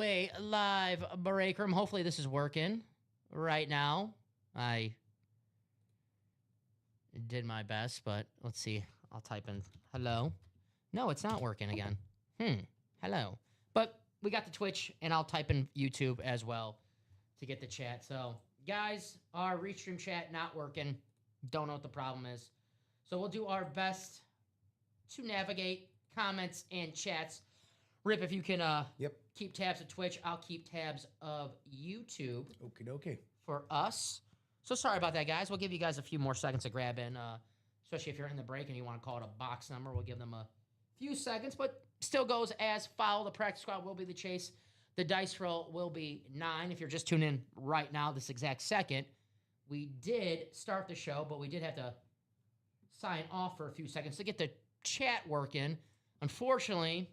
into a live break room. Hopefully this is working right now. I did my best, but let's see. I'll type in hello. No, it's not working again. Hello. But we got the Twitch, and I'll type in YouTube as well to get the chat. So, guys, our Restream chat not working. Don't know what the problem is. So we'll do our best to navigate comments and chats. Rip, if you can keep tabs of Twitch, I'll keep tabs of YouTube. Okay. For us. So sorry about that, guys. We'll give you guys a few more seconds to grab in, especially if you're in the break and you want to call it a box number. We'll give them a few seconds, but still goes as follow. The practice squad will be the chase. The dice roll will be 9. If you're just tuning in right now, this exact second, we did start the show, but we did have to sign off for a few seconds to get the chat working. Unfortunately,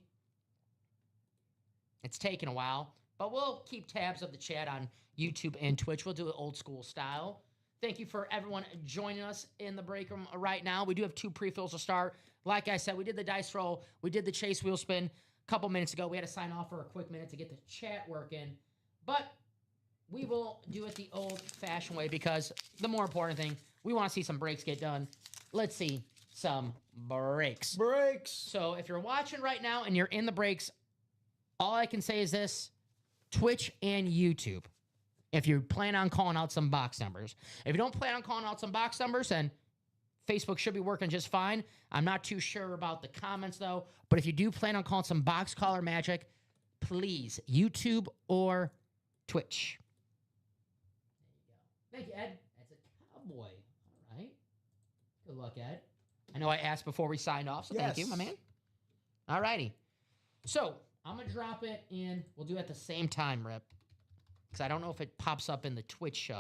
it's taken a while, but we'll keep tabs of the chat on YouTube and Twitch. We'll do it old school style. Thank you for everyone joining us in the break room right now. We do have 2 pre-fills to start. Like I said, we did the dice roll. We did the chase wheel spin a couple minutes ago. We had to sign off for a quick minute to get the chat working. But we will do it the old-fashioned way because the more important thing, we want to see some breaks get done. Let's see some breaks. So if you're watching right now and you're in the breaks, all I can say is this: Twitch and YouTube. If you plan on calling out some box numbers. If you don't plan on calling out some box numbers, then Facebook should be working just fine. I'm not too sure about the comments, though. But if you do plan on calling some box caller magic, please, YouTube or Twitch. There you go. Thank you, Ed. That's a cowboy. All right. Good luck, Ed. I know I asked before we signed off, so Thank you, my man. All righty. So I'm going to drop it in. We'll do it at the same time, Rip. Because I don't know if it pops up in the Twitch.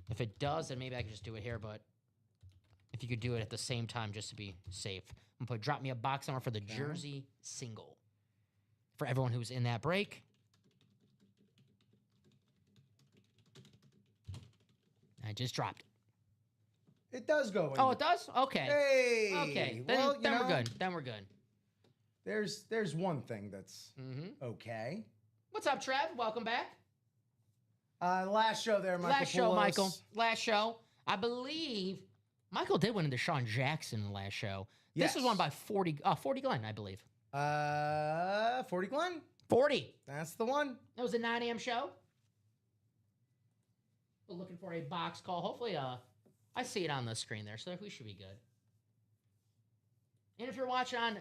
If it does, then maybe I can just do it here. But if you could do it at the same time just to be safe. I'm going to drop me a box number for the Jersey single. For everyone who's in that break. I just dropped it. It does go in. Oh, it does? Okay. Hey. Okay. Then we're good. Then we're good. There's one thing that's okay. What's up, Trev? Welcome back. Last show there, Michael. Last show, Michael. Last show. I believe Michael did win into Sean Jackson in the last show. Yes. This was won by 40 Glenn, I believe. 40 Glenn? 40. That's the one. That was a 9 a.m. show. We're looking for a box call. Hopefully, I see it on the screen there, so we should be good. And if you're watching on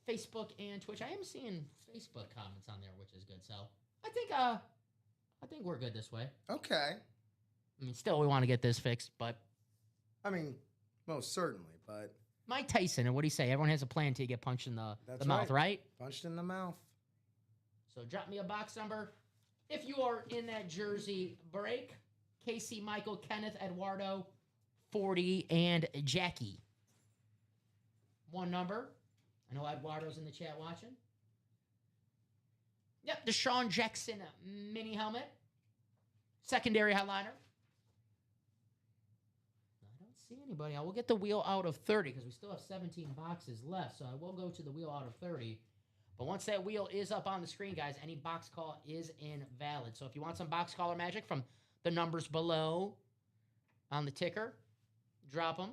Facebook and Twitch, I am seeing Facebook comments on there, which is good. So I think we're good this way. Okay. I mean, still we want to get this fixed, but I mean, most certainly, but Mike Tyson, and what do you say? Everyone has a plan until you get punched in the mouth, right? Punched in the mouth. So drop me a box number. If you are in that Jersey break, Casey, Michael, Kenneth, Eduardo, 40, and Jackie. One number. I know Eduardo's in the chat watching. Yep, the Sean Jackson mini helmet. Secondary headliner. I don't see anybody. I will get the wheel out of 30 because we still have 17 boxes left. So I will go to the wheel out of 30. But once that wheel is up on the screen, guys, any box call is invalid. So if you want some box caller magic from the numbers below on the ticker, drop them.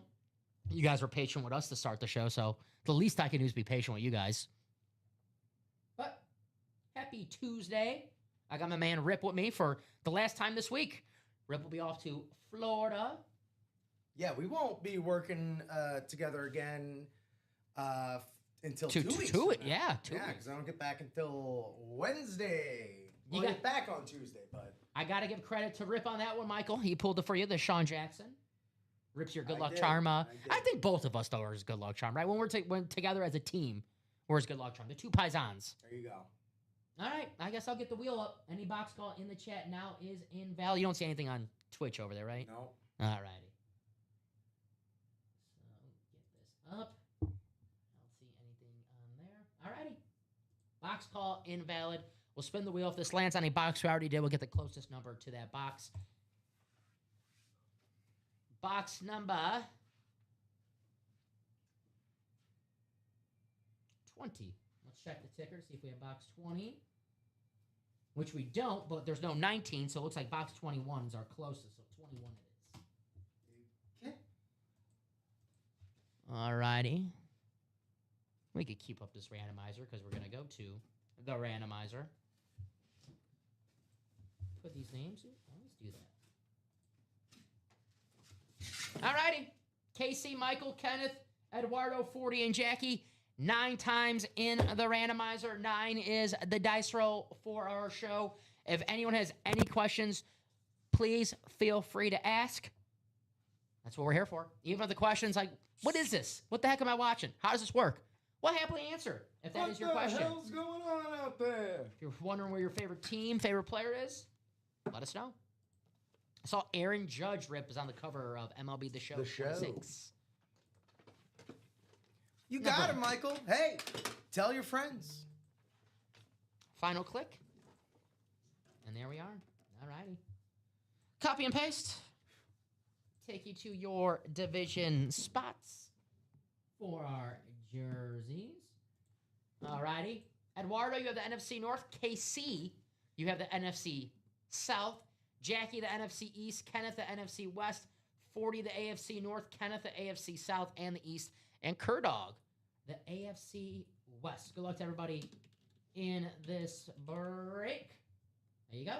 You guys were patient with us to start the show, so the least I can do is be patient with you guys. But happy Tuesday. I got my man Rip with me for the last time this week. Rip will be off to Florida. Yeah, we won't be working together again until 2 weeks. 2 weeks. Yeah, 2 weeks. because I don't get back until Wednesday. We'll get back on Tuesday, but I got to give credit to Rip on that one, Michael. He pulled it for you, the Sean Jackson. Rip's your good luck charm. I think both of us, though, are his good luck charm, right? When we're together as a team, we're his good luck charm. The 2 paisans. There you go. All right. I guess I'll get the wheel up. Any box call in the chat now is invalid. You don't see anything on Twitch over there, right? No. All righty. So, get this up. I don't see anything on there. All righty. Box call invalid. We'll spin the wheel. If this lands on a box we already did, we'll get the closest number to that box. Box number 20. Let's check the ticker, see if we have box 20. Which we don't, but there's no 19, so it looks like box 21 is our closest, so 21 it is. Okay. Alrighty. We could keep up this randomizer because we're going to go to the randomizer. Put these names in. I always do that. Alrighty. Casey, Michael, Kenneth, Eduardo, 40, and Jackie. 9 times in the randomizer. 9 is the dice roll for our show. If anyone has any questions, please feel free to ask. That's what we're here for. Even if the question's like, what is this? What the heck am I watching? How does this work? We'll happily answer if that is your question. What the hell's going on out there? If you're wondering where your favorite team, favorite player is, let us know. I saw Aaron Judge rip is on the cover of MLB The Show. The Show. 26. You got it, Michael. Hey, tell your friends. Final click. And there we are. All righty. Copy and paste. Take you to your division spots for our jerseys. All righty. Eduardo, you have the NFC North. KC, you have the NFC South. Jackie, the NFC East. Kenneth, the NFC West. 40, the AFC North. Kenneth, the AFC South and the East. And Kerdog, the AFC West. Good luck to everybody in this break. There you go.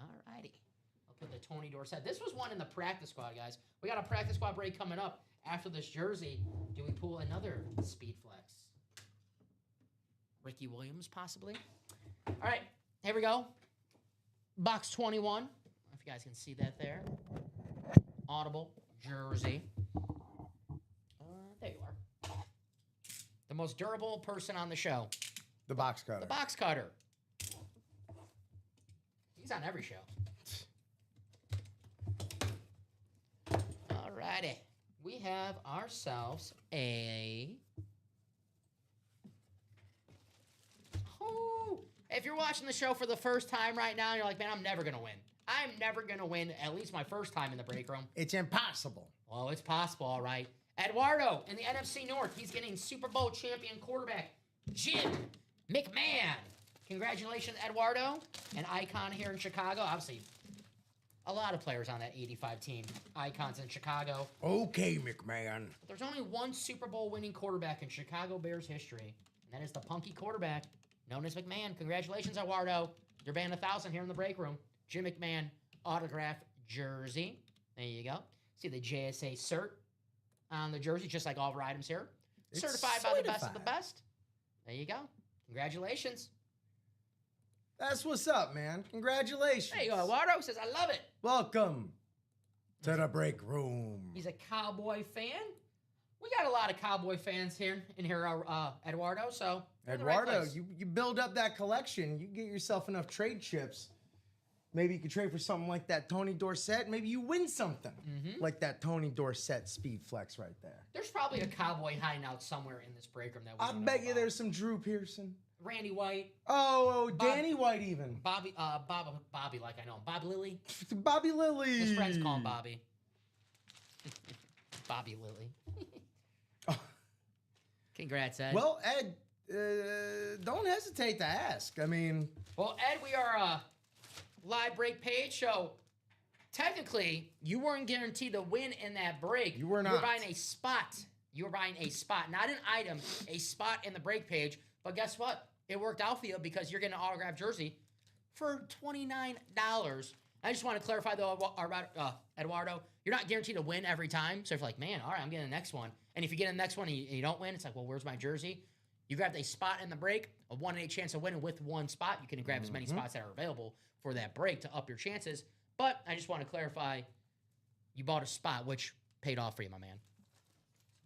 All righty. I'll put the Tony Dorsett. This was one in the practice squad, guys. We got a practice squad break coming up after this jersey. Do we pull another speed flex? Ricky Williams, possibly? All right. Here we go. Box 21. I don't know if you guys can see that there. Audible jersey. There you are. The most durable person on the show. The box cutter. The box cutter. He's on every show. Alrighty. We have ourselves a... Oh, if you're watching the show for the first time right now, you're like, man, I'm never going to win. I'm never going to win at least my first time in the break room. It's impossible. Well, it's possible, all right. Eduardo in the NFC North. He's getting Super Bowl champion quarterback Jim McMahon. Congratulations, Eduardo. An icon here in Chicago. Obviously, a lot of players on that 85 team. Icons in Chicago. Okay, McMahon. But there's only one Super Bowl winning quarterback in Chicago Bears history, and that is the punky quarterback known as McMahon. Congratulations, Eduardo. You're banned 1,000 here in the break room. Jim McMahon autographed jersey. There you go. See the JSA cert on the jersey, just like all of our items here. It's Certified by the best of the certified. best. There you go. Congratulations. That's what's up, man. Congratulations. There you go. Eduardo says, I love it. Welcome to the break room. He's a Cowboy fan. We got a lot of Cowboy fans here in here, Eduardo. So we're in the right Eduardo, place. you build up that collection. You get yourself enough trade chips. Maybe you could trade for something like that Tony Dorsett. Maybe you win something like that Tony Dorsett speed flex right there. There's probably a Cowboy hiding somewhere in this break room that we I don't know bet you about. there's some Drew Pearson. Randy White, Oh, Danny White even. Bobby, Bobby, like I know him. Bob Lilly. Bobby Lilly. His friends call him Bobby. Bobby Lilly. Congrats, Ed. Well, Ed, don't hesitate to ask. I mean, Well, Ed, we are a live break page, so technically you weren't guaranteed to win in that break. You were You were not. buying a spot. You were buying a spot, not an item, a spot in the break page. But guess what? It worked out for you because you're getting an autographed jersey for $29. I just want to clarify, though, Eduardo, you're not guaranteed to win every time. So if you're like, man, all right, I'm getting the next one. And if you get the next one and you don't win, it's like, well, where's my jersey? You grabbed a spot in the break, a 1 in 8 chance of winning with one spot. You can grab as many spots that are available for that break to up your chances. But I just want to clarify, you bought a spot, which paid off for you, my man.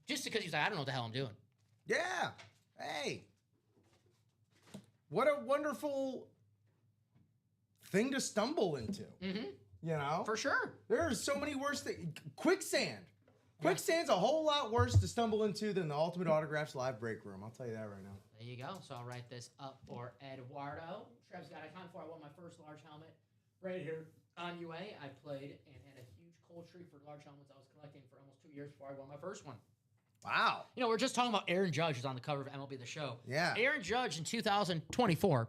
Just because he's like, I don't know what the hell I'm doing. yeah. Hey. What a wonderful thing to stumble into. Mm-hmm. You know? For sure. There are so many worse things. Quicksand. Quicksand's a whole lot worse to stumble into than the Ultimate Autographs live break room. I'll tell you that right now. There you go. So I'll write this up for Eduardo. Trev's got a time for I won my first large helmet right here on UA. I played and had a huge cold streak for large helmets I was collecting for almost 2 years before I won my first one. Wow. You know, we're just talking about Aaron Judge who's on the cover of MLB The Show. Yeah. Aaron Judge in 2024,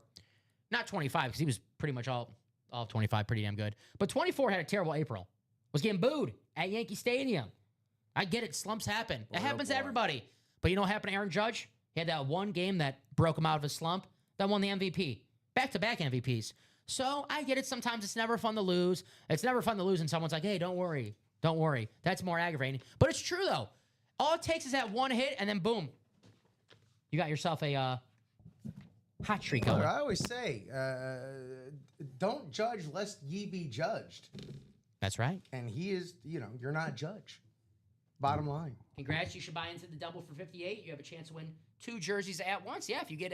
not 25 because he was pretty much all of 25, pretty damn good. But 24 had a terrible April. Was getting booed at Yankee Stadium. I get it. Slumps happen. It happens to everybody. But you know what happened to Aaron Judge? He had that one game that broke him out of his slump that won the MVP. Back-to-back MVPs. So I get it. Sometimes it's never fun to lose. It's never fun to lose and someone's like, hey, don't worry. Don't worry. That's more aggravating. But it's true, though. All it takes is that one hit, and then boom. You got yourself a hot streak going. I always say, don't judge lest ye be judged. That's right. And he is, you're not a judge. Bottom line. Congrats. You should buy into the double for 58. You have a chance to win 2 jerseys at once. Yeah, if you get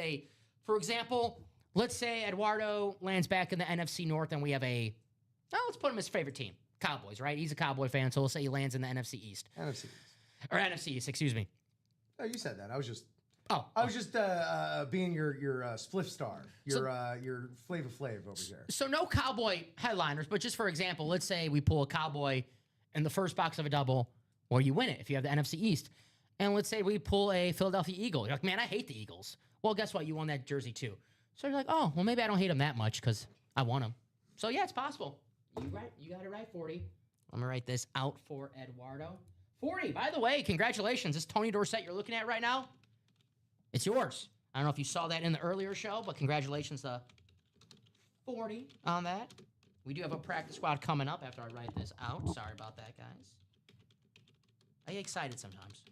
for example, let's say Eduardo lands back in the NFC North and we have let's put him his favorite team, Cowboys, right? He's a Cowboy fan, so we'll say he lands in the NFC East. NFC East. Or NFC East, excuse me. Oh, you said that. I was just being your spliff star, your Flava Flav over here. So no Cowboy headliners, but just for example, let's say we pull a Cowboy in the first box of a double, or you win it if you have the NFC East. And let's say we pull a Philadelphia Eagle. You're like, man, I hate the Eagles. Well, guess what? You won that jersey too. So you're like, oh, well, maybe I don't hate them that much because I won them. So yeah, it's possible. You got it right, 40. I'm going to write this out for Eduardo. 40, by the way, congratulations. This Tony Dorsett you're looking at right now, it's yours. I don't know if you saw that in the earlier show, but congratulations to 40 on that. We do have a practice squad coming up after I write this out. Sorry about that, guys. I get excited sometimes.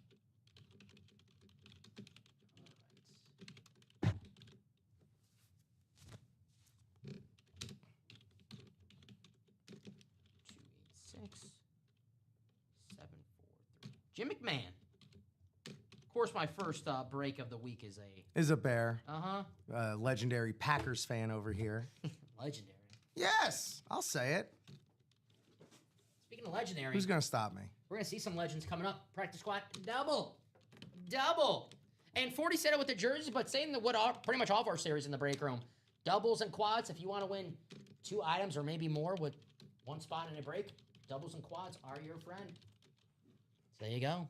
Jim McMahon. Of course, my first break of the week is a bear. Uh-huh. Legendary Packers fan over here. Legendary. Yes, I'll say it. Speaking of legendary. Who's going to stop me? We're going to see some legends coming up. Practice squad, double. And 40 said it with the jerseys, but saying that pretty much all of our series in the break room. Doubles and quads, if you want to win 2 items or maybe more with 1 spot in a break, doubles and quads are your friend. So there you go.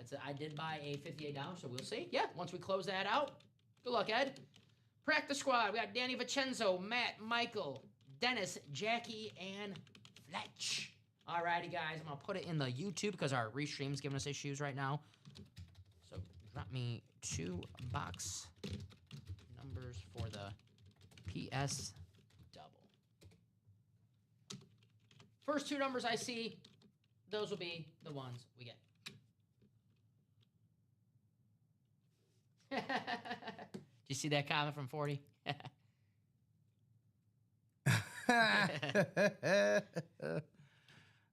So I did buy a $58, so we'll see. Yeah, once we close that out. Good luck, Ed. Practice squad. We got Danny Vincenzo, Matt, Michael, Dennis, Jackie, and Fletch. All righty, guys. I'm going to put it in the YouTube because our restream's giving us issues right now. So drop me 2 box numbers for the PS double. First 2 numbers I see, those will be the ones we get. Did you see that comment from 40? There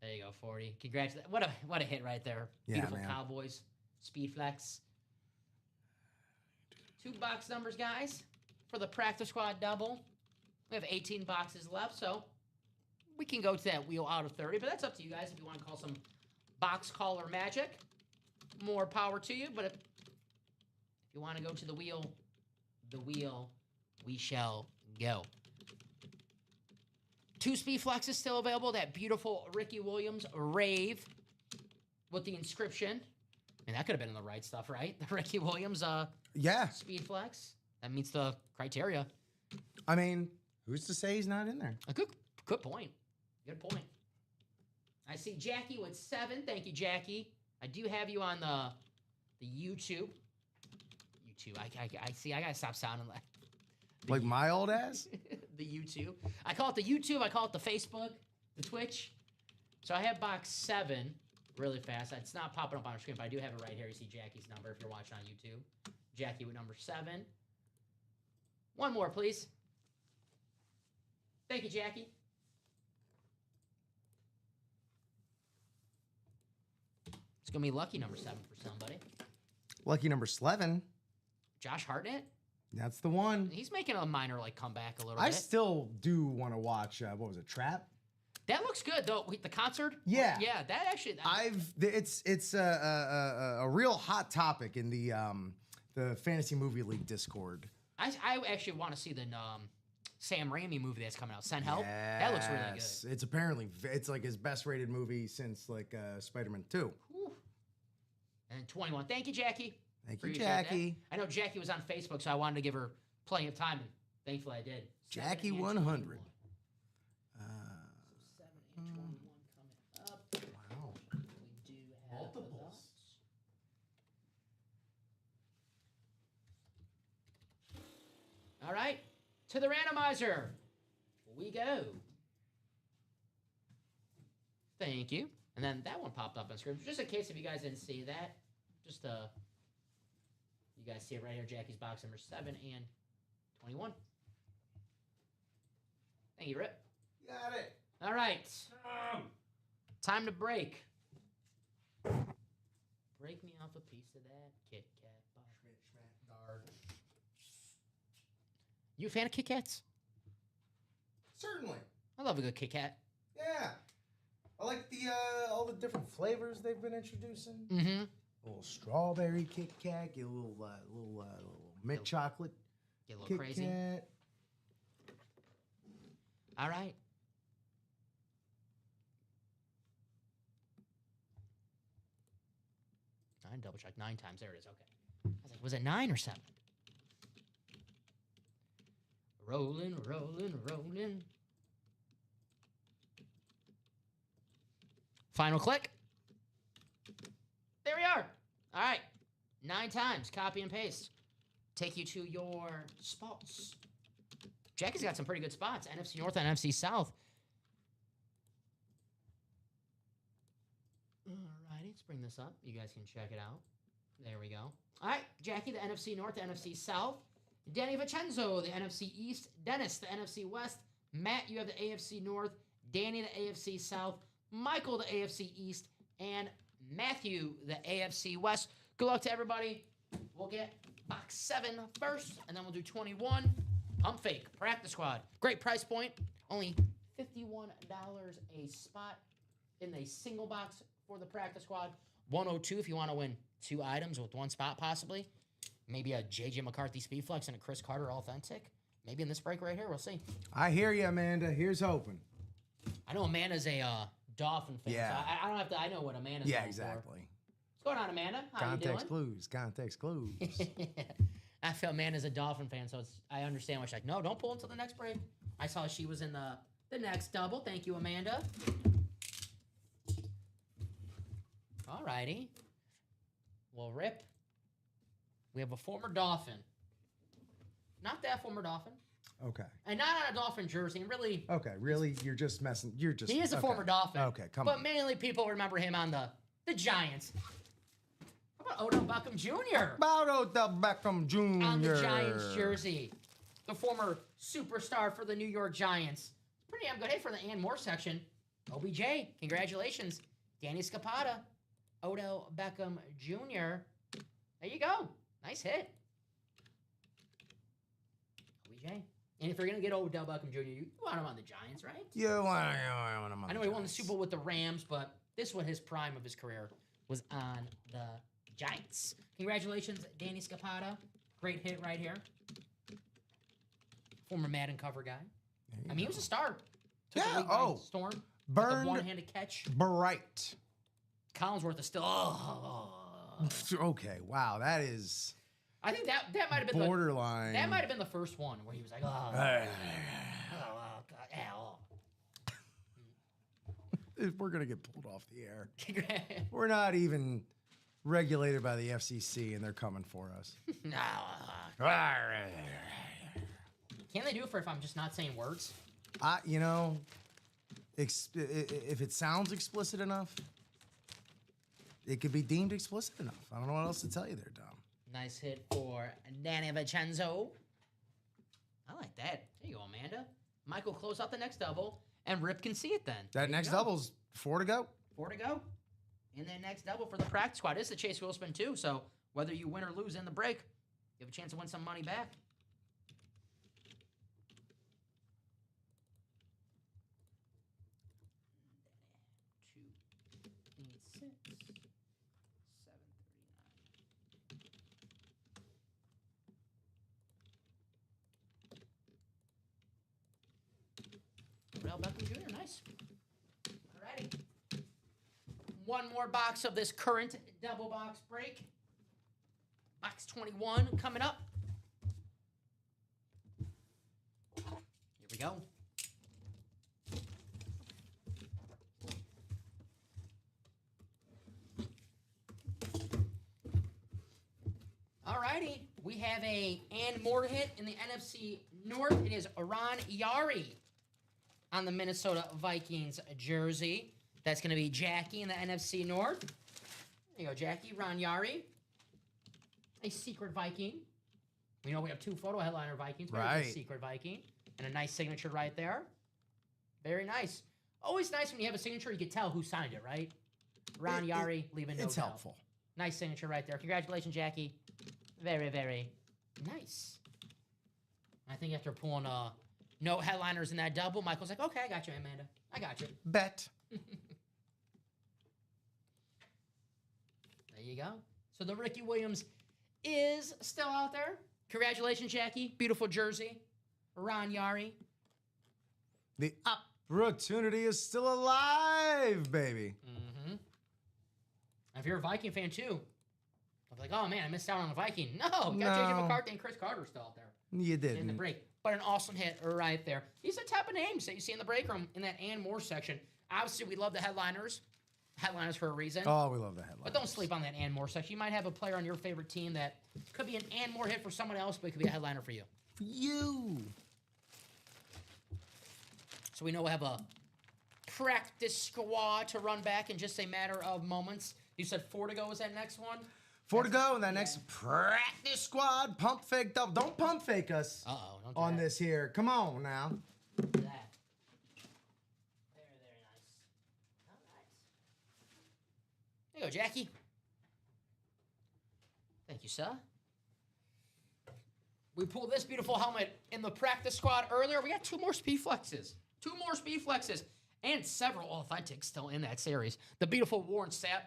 you go, 40. Congratulations. What a hit right there. Yeah, Beautiful man. Cowboys. Speed flex. 2 box numbers, guys, for the practice squad double. We have 18 boxes left, so we can go to that wheel out of 30, but that's up to you guys if you want to call some box caller magic. More power to you, but if you want to go to the wheel, we shall go. 2 speed flexes still available. That beautiful Ricky Williams Rave with the inscription. And that could have been in the right stuff, right? The Ricky Williams Yeah. speed flex. That meets the criteria. I mean, who's to say he's not in there? A good point. Good point. I see Jackie with 7. Thank you, Jackie. I do have you on the YouTube. I see. I gotta stop sounding like my old ass? the YouTube. I call it the YouTube. I call it the Facebook, the Twitch. So I have box 7 really fast. It's not popping up on our screen, but I do have it right here. You see Jackie's number if you're watching on YouTube. Jackie with number 7. One more, please. Thank you, Jackie. It's gonna be lucky number 7 for somebody. Lucky number 11. Josh Hartnett. That's the one. He's making a minor comeback a little I bit. still do want to watch. What was it? Trap. That looks good though. The concert. Yeah. Yeah. That actually. It's a real hot topic in the Fantasy Movie League Discord. I actually want to see the Sam Raimi movie that's coming out. Send Help. Yes. That looks really good. It's apparently like his best rated movie since Spider-Man 2. Whew. And 21. Thank you, Jackie. Thank you, Appreciate Jackie. that. I know Jackie was on Facebook, so I wanted to give her plenty of time, and thankfully I did. Jackie 7 and 100. 21. So 7 and 21 coming up. Wow. We do have Multiples. All right, to the randomizer we go. Thank you. And then that one popped up on screen. Just in case if you guys didn't see that, just you guys see it right here, Jackie's box number 7 and 21. Thank you, Rip. Got it. All right. Time to break. Break me off a piece of that Kit Kat bar. You a fan of Kit Kats? Certainly. I love a good Kit Kat. Yeah. I like the all the different flavors they've been introducing. Mm-hmm. A little strawberry Kit Kat, get a little mint chocolate Get a little Kit crazy. Kat. All right. I double check 9 times. There it is. Okay. I was like, was it 9 or 7? Rolling, rolling, rolling. Final click. There we are. All right. 9 times. Copy and paste. Take you to your spots. Jackie's got some pretty good spots. NFC North and NFC South. All righty. Let's bring this up. You guys can check it out. There we go. All right. Jackie, the NFC North, the NFC South. Danny Vincenzo, the NFC East. Dennis, the NFC West. Matt, you have the AFC North. Danny, the AFC South. Michael, the AFC East. And Matthew, the AFC West. Good luck to everybody. We'll get box 7 first, and then we'll do 21. Pump fake, practice squad. Great price point. Only $51 a spot in the single box for the practice squad. 102 if you want to win 2 items with 1 spot possibly. Maybe a J.J. McCarthy Speed Flex and a Chris Carter Authentic. Maybe in this break right here. We'll see. I hear you, Amanda. Here's hoping. I know Amanda's a Dolphin fan. Yeah. So I don't have to. I know what Amanda's Yeah, going exactly. for. What's going on, Amanda? How Context you clues. Context clues. doing? I feel Amanda's a Dolphin fan, so I understand why she's like, no, don't pull until the next break. I saw she was in the next double. Thank you, Amanda. All righty. Well, Rip, we have a former Dolphin. Not that former Dolphin. Okay. And not on a Dolphin jersey. And really, Okay. Really, you're just messing. You're just. he is a okay. former Dolphin. Okay, come but on. mainly people remember him on the Giants. How about Odell Beckham Jr.? About Odell Beckham Jr. On the Giants jersey. The former superstar for the New York Giants. Pretty damn good. Hey, for the and more section, OBJ, congratulations. Danny Scapata, Odell Beckham Jr. There you go. Nice hit. OBJ. And if you're going to get Odell Beckham Jr., you want him on the Giants, right? You want him on I know the he won the Giants. Super Bowl with the Rams, but this was his prime of his career, was on the Giants. Congratulations, Danny Scapata. Great hit right here. Former Madden cover guy. There you I mean, he go. was a star. Took the Yeah, league by oh. storm. With Burned a one-handed catch. bright. Collinsworth is still. Oh. Okay. Wow. That is I think that might have been borderline. that might have been the first one where he was like, oh, Ah. God, ow. We're gonna get pulled off the air. Congrats. We're not even regulated by the FCC, and they're coming for us. No. Can they do it for if I'm just not saying words? You know, if it sounds explicit enough, it could be deemed explicit enough. I don't know what else to tell you there, Dom. Nice hit for Danny Vincenzo. I like that. There you go, Amanda. Michael, close out the next double, and Rip can see it then. There That you next go. double's 4 to go. 4 to go. And then next double for the practice squad is the Chase Wheel Spin too. So whether you win or lose in the break, you have a chance to win some money back. Odell Beckham Jr., nice. Alrighty. one more box of this current double box break. Box 21 coming up. Here we go. Alrighty, we have a and more hit in the NFC North. It is Ron Yari on the Minnesota Vikings jersey. That's going to be Jackie in the NFC North. There you go, Jackie. Ron Yari. A secret Viking. We know we have 2 photo headliner Vikings. But Right. A secret Viking. And a nice signature right there. Very nice. Always nice when you have a signature, you can tell who signed it, right? Ron Yari, leaving no It's doubt. helpful. Nice signature right there. Congratulations, Jackie. Very, very nice. I think after pulling no headliners in that double, Michael's like, okay, I got you, Amanda. I got you. Bet. There you go. So the Ricky Williams is still out there. Congratulations, Jackie. Beautiful jersey. Ron Yari. The opportunity is still alive, baby. Mm-hmm. If you're a Viking fan, too, I'm like, oh, man, I missed out on a Viking. No, got JJ McCarthy and Chris Carter still out there. You In the didn't. break. But an awesome hit right there. These are the type of names that you see in the break room in that and more section. Obviously, we love the headliners. Headliners for a reason. Oh, we love the headline. But don't sleep on that and more section. You might have a player on your favorite team that could be an and more hit for someone else, but it could be a headliner for you. For you. So we know we'll have a practice squad to run back in just a matter of moments. You said 4 to go was that next one? 4 to go, and that next practice squad pump fake double. Don't pump fake us Uh-oh. Don't do on that. this here. Come on now. Look at that. Very, very nice. All right. There you go, Jackie. Thank you, sir. We pulled this beautiful helmet in the practice squad earlier. We got 2 more speed flexes. 2 more speed flexes. And several authentics still in that series. The beautiful Warren Sapp.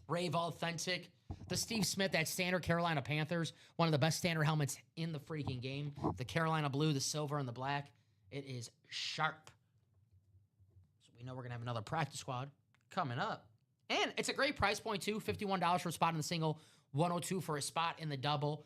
Rave Authentic. The Steve Smith, that standard Carolina Panthers. One of the best standard helmets in the freaking game. The Carolina blue, the silver, and the black. It is sharp. So we know we're going to have another practice squad coming up. And it's a great price point, too. $51 for a spot in the single. $102 for a spot in the double.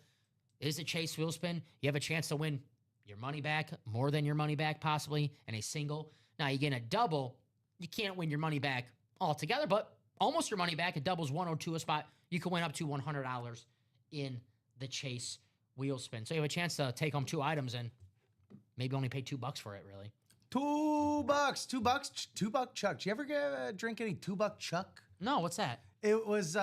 It is a chase wheel spin. You have a chance to win your money back, more than your money back, possibly, in a single. Now, you get a double. You can't win your money back altogether, but almost your money back. A double's $102 a spot. You can win up to $100 in the chase wheel spin. So you have a chance to take home 2 items and maybe only pay $2 for it, really. $2. $2 chuck. Do you ever drink any $2 chuck? No, what's that? It was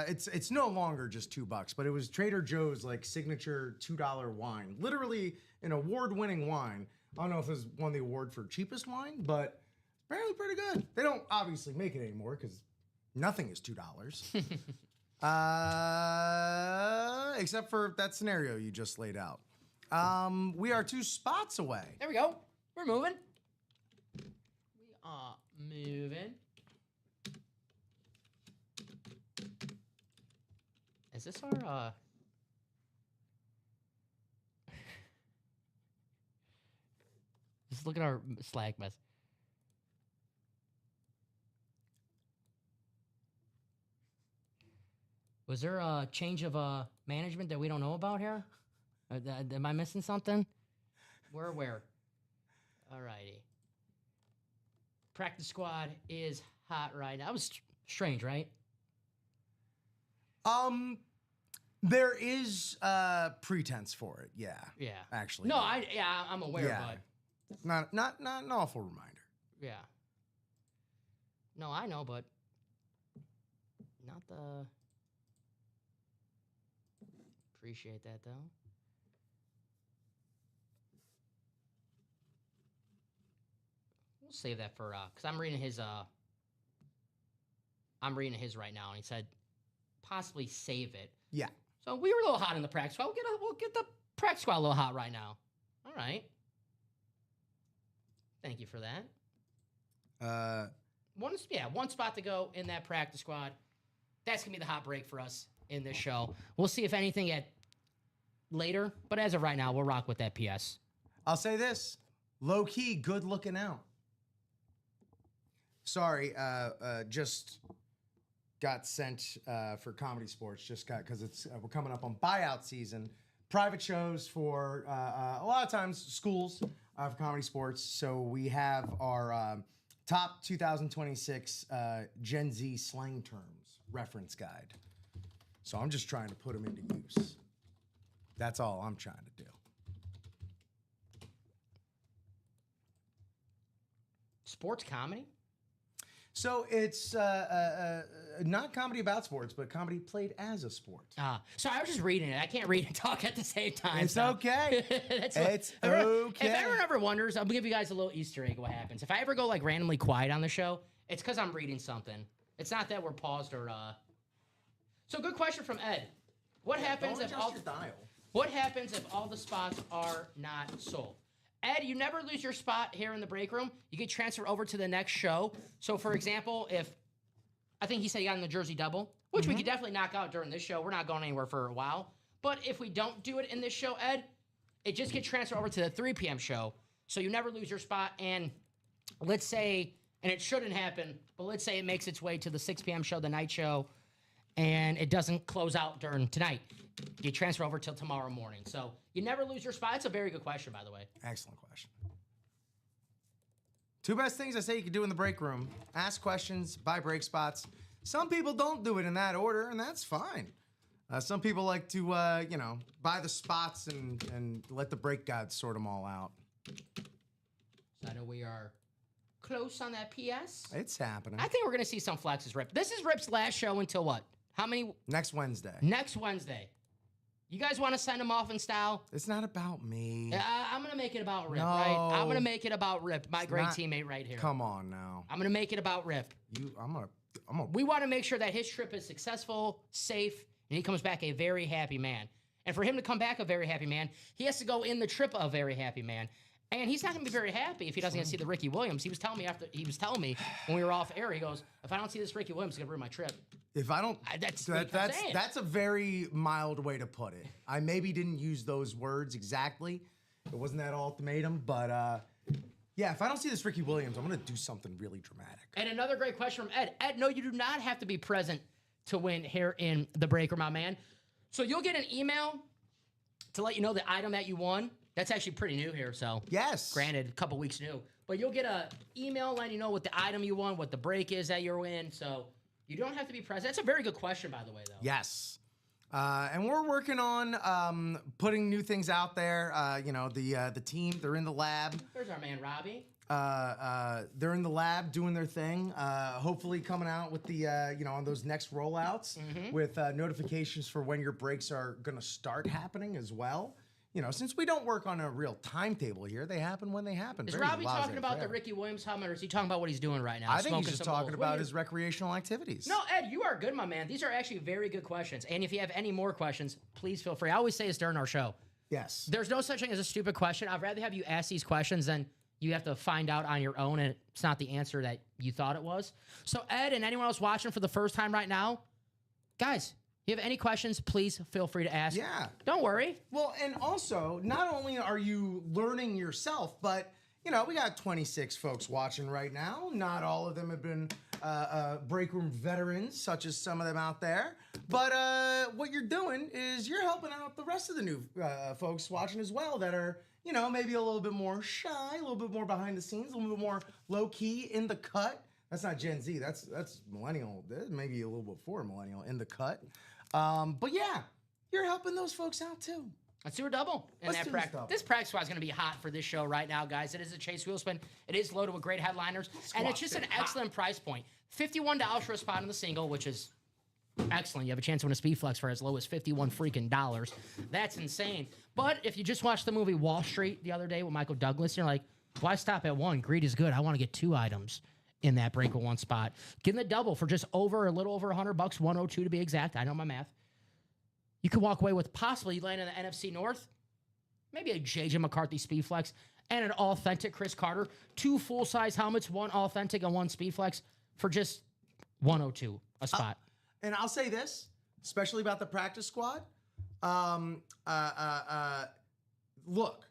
it's no longer just $2, but it was Trader Joe's like signature $2 wine. Literally an award-winning wine. I don't know if it was won the award for cheapest wine, but apparently pretty good. They don't obviously make it anymore because nothing is $2. Except for that scenario you just laid out. We are 2 spots away. There we go. We're moving. We are moving. Is this our, Just look at our Slack mess. Was there a change of management that we don't know about here? Am I missing something? Where? Alrighty. Practice squad is hot right now. That was strange, right? There is pretense for it. Yeah. Yeah. Actually. No, I'm aware, Yeah. but Not an awful reminder. yeah. No, I know, but not the. Appreciate that though. We'll save that for because I'm reading his right now, and he said possibly save it. Yeah. So we were a little hot in the practice squad. We'll get the practice squad a little hot right now. All right. Thank you for that. One spot to go in that practice squad. That's gonna be the hot break for us in this show. We'll see if anything at later, but as of right now, we'll rock with that PS. I'll say this: low key, good looking out. Sorry, just got sent for Comedy Sports. Just got because it's we're coming up on buyout season. Private shows for a lot of times schools for Comedy Sports. So we have our top 2026 Gen Z slang terms reference guide. So I'm just trying to put them into use. That's all I'm trying to do. Sports comedy? So it's not comedy about sports, but comedy played as a sport. Sorry, I was just reading it. I can't read and talk at the same time. It's okay. It's okay. If anyone ever wonders, I'll give you guys a little Easter egg what happens. If I ever go like randomly quiet on the show, it's because I'm reading something. It's not that we're paused or... So good question from Ed. What happens if What happens if all the spots are not sold? Ed, you never lose your spot here in the break room. You get transferred over to the next show. So, for example, if I think he said he got in the Jersey Double, which we could definitely knock out during this show. We're not going anywhere for a while. But if we don't do it in this show, Ed, it just gets transferred over to the 3 p.m. show. So you never lose your spot. And let's say, and it shouldn't happen, but let's say it makes its way to the 6 p.m. show, the night show, and it doesn't close out during tonight. You transfer over till tomorrow morning. So you never lose your spot. It's a very good question, by the way. Excellent question. 2 best things I say you can do in the break room. Ask questions, buy break spots. Some people don't do it in that order, and that's fine. Some people like to, buy the spots and let the break gods sort them all out. So I know we are close on that PS. It's happening. I think we're going to see some flexes, Rip. This is Rip's last show until what? How many? Next Wednesday. Next Wednesday. You guys want to send him off in style? It's not about me. I'm going to make it about Rip, No. right? I'm going to make it about Rip, my great not- teammate right here. Come on now. I'm going to make it about Rip. I'm gonna. We want to make sure that his trip is successful, safe, and he comes back a very happy man. And for him to come back a very happy man, he has to go in the trip a very happy man. And he's not going to be very happy if he doesn't get to see the Ricky Williams. He was telling me when we were off air, he goes, if I don't see this Ricky Williams, it's going to ruin my trip. If I don't, That's that's a very mild way to put it. I maybe didn't use those words exactly. It wasn't that ultimatum, but yeah, if I don't see this Ricky Williams, I'm gonna do something really dramatic. And another great question from Ed. Ed, no, you do not have to be present to win here in the breaker, my man. So you'll get an email to let you know the item that you won. That's actually pretty new here, so. Yes. Granted, a couple weeks new. But you'll get an email letting you know what the item you won, what the break is that you're in. So you don't have to be present. That's a very good question, by the way, though. Yes. And we're working on putting new things out there. The team, they're in the lab. There's our man, Robbie. They're in the lab doing their thing. Hopefully coming out with the, on those next rollouts with notifications for when your breaks are going to start happening as well. Since we don't work on a real timetable here, they happen when they happen. Is Robbie talking about the Ricky Williams helmet, or is he talking about what he's doing right now? I think he's just talking about his recreational activities. No, Ed, you are good, my man. These are actually very good questions. And if you have any more questions, please feel free. I always say this during our show. Yes. There's no such thing as a stupid question. I'd rather have you ask these questions than you have to find out on your own, and it's not the answer that you thought it was. So, Ed, and anyone else watching for the first time right now, guys, you have any questions, please feel free to ask. Yeah. Don't worry. Well, and also, not only are you learning yourself, but, we got 26 folks watching right now. Not all of them have been break room veterans, such as some of them out there. But what you're doing is you're helping out the rest of the new folks watching as well that are, maybe a little bit more shy, a little bit more behind the scenes, a little bit more low-key in the cut. That's not Gen Z. That's millennial. Maybe a little bit before millennial in the cut. But yeah, you're helping those folks out too. Let's do a double in that practice. This practice squad is going to be hot for this show right now, guys. It is a Chase Wheel Spin. It is loaded with great headliners. And it's just an excellent price point. $51 for a spot in the single, which is excellent. You have a chance to win a Speed Flex for as low as $51 freaking dollars. That's insane. But if you just watched the movie Wall Street the other day with Michael Douglas, you're like, why stop at one? Greed is good. I want to get 2 items in that break with 1 spot. Give them the double for just a little over $100, 102 to be exact. I know my math. You could walk away with possibly land in the NFC North, maybe a JJ McCarthy Speed Flex, and an authentic Chris Carter. 2 full-size helmets, 1 authentic and 1 Speed Flex for just 102 a spot. And I'll say this, especially about the practice squad. Look,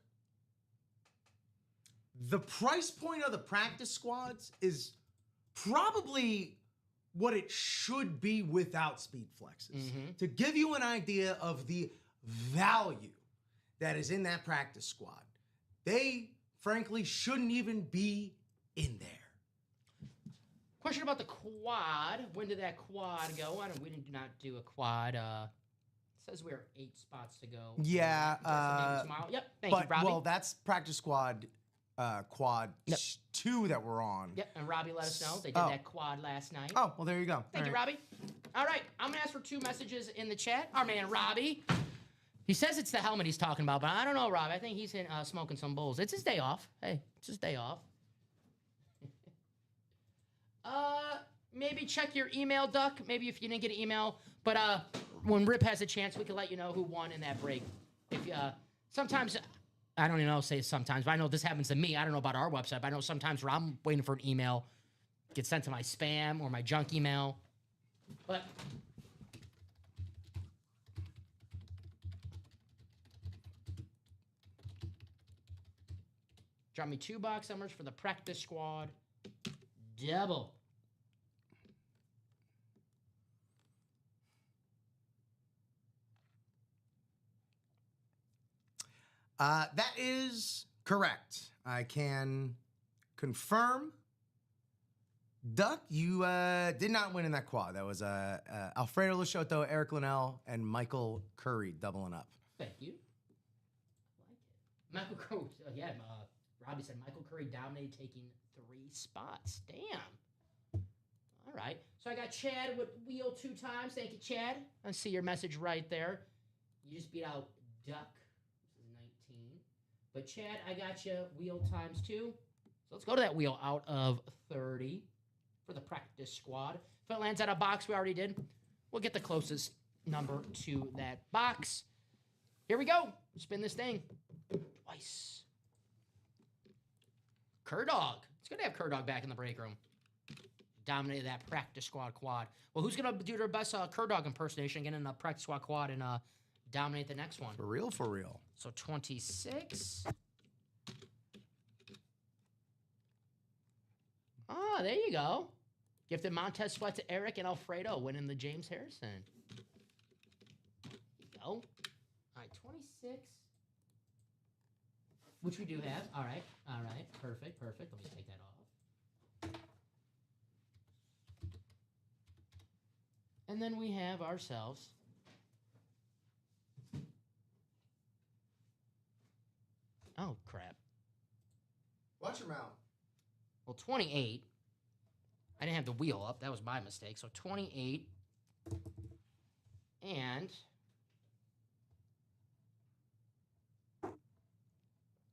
the price point of the practice squads is probably what it should be without speed flexes. To give you an idea of the value that is in that practice squad, they frankly shouldn't even be in there. Question about the quad. When did that quad go? We did not do a quad. It says we're 8 spots to go. Yeah. Tomorrow. Yep. Thank you, Robbie. Well, that's practice squad quad 2 that we're on. Yep. And Robbie let us know they did that quad last night. Oh, well, there you go. Thank you, Robbie. All right. I'm going to ask for 2 messages in the chat. Our man, Robbie. He says it's the helmet he's talking about, but I don't know, Robbie. I think he's smoking some bowls. It's his day off. Hey, it's his day off. Maybe check your email, Duck. Maybe if you didn't get an email. But when Rip has a chance, we can let you know who won in that break. If sometimes, I don't even know, say sometimes, but I know this happens to me. I don't know about our website, but I know sometimes where I'm waiting for an email, gets sent to my spam or my junk email. But drop me 2 box summers for the practice squad. Double. That is correct. I can confirm. Duck, you did not win in that quad. That was Alfredo Lasciotto, Eric Linnell, and Michael Curry doubling up. Thank you. I like it. Michael Curry, Robbie said Michael Curry dominated, taking 3 spots. Damn. All right. So I got Chad with wheel 2 times. Thank you, Chad. I see your message right there. You just beat out Duck. This is 19. But Chad, I got you wheel times 2. So let's go to that wheel out of 30 for the practice squad. If it lands out of box, we already did. We'll get the closest number to that box. Here we go. Spin this thing twice. Curdog. It's good to have Curdog back in the break room. Dominated that practice squad quad. Well, who's going to do their best Curdog impersonation, get in a practice squad quad, and dominate the next one? For real, for real. So 26. Ah, there you go. Gifted Montez Sweat to Eric and Alfredo, winning the James Harrison. There you go. All right, 26. Which we do have. All right. Perfect. Let me take that off. And then we have ourselves. Oh, crap. Watch your mouth. Well, 28. I didn't have the wheel up. That was my mistake. So 28. And...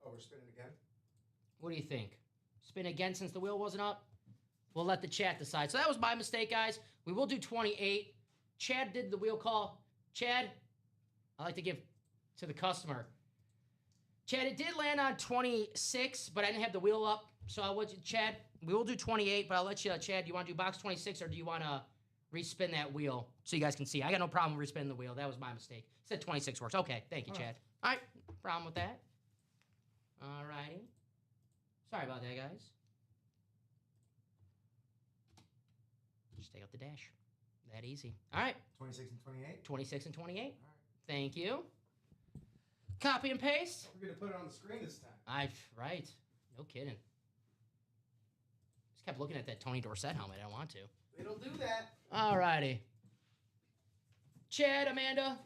Oh, we're spinning again? what do you think? Spin again since the wheel wasn't up? We'll let the chat decide. So that was my mistake, guys. We will do 28. Chad did the wheel call. Chad, I like to give to the customer. Chad, it did land on 26, but I didn't have the wheel up. So I'll let you, Chad, we will do 28, but I'll let you, Chad, do you want to do box 26 or do you want to respin that wheel so you guys can see? I got no problem respinning the wheel. That was my mistake. Said 26 works. Okay, thank you, Chad. All right, no problem with that. All righty. Sorry about that, guys. Just take out the dash. That easy. All right. 26 and 28? 26 and 28. All right. Thank you. Copy and paste. We're going to put it on the screen this time. Right. No kidding. Just kept looking at that Tony Dorsett helmet. I don't want to. It'll do that. All righty. Chad, Amanda,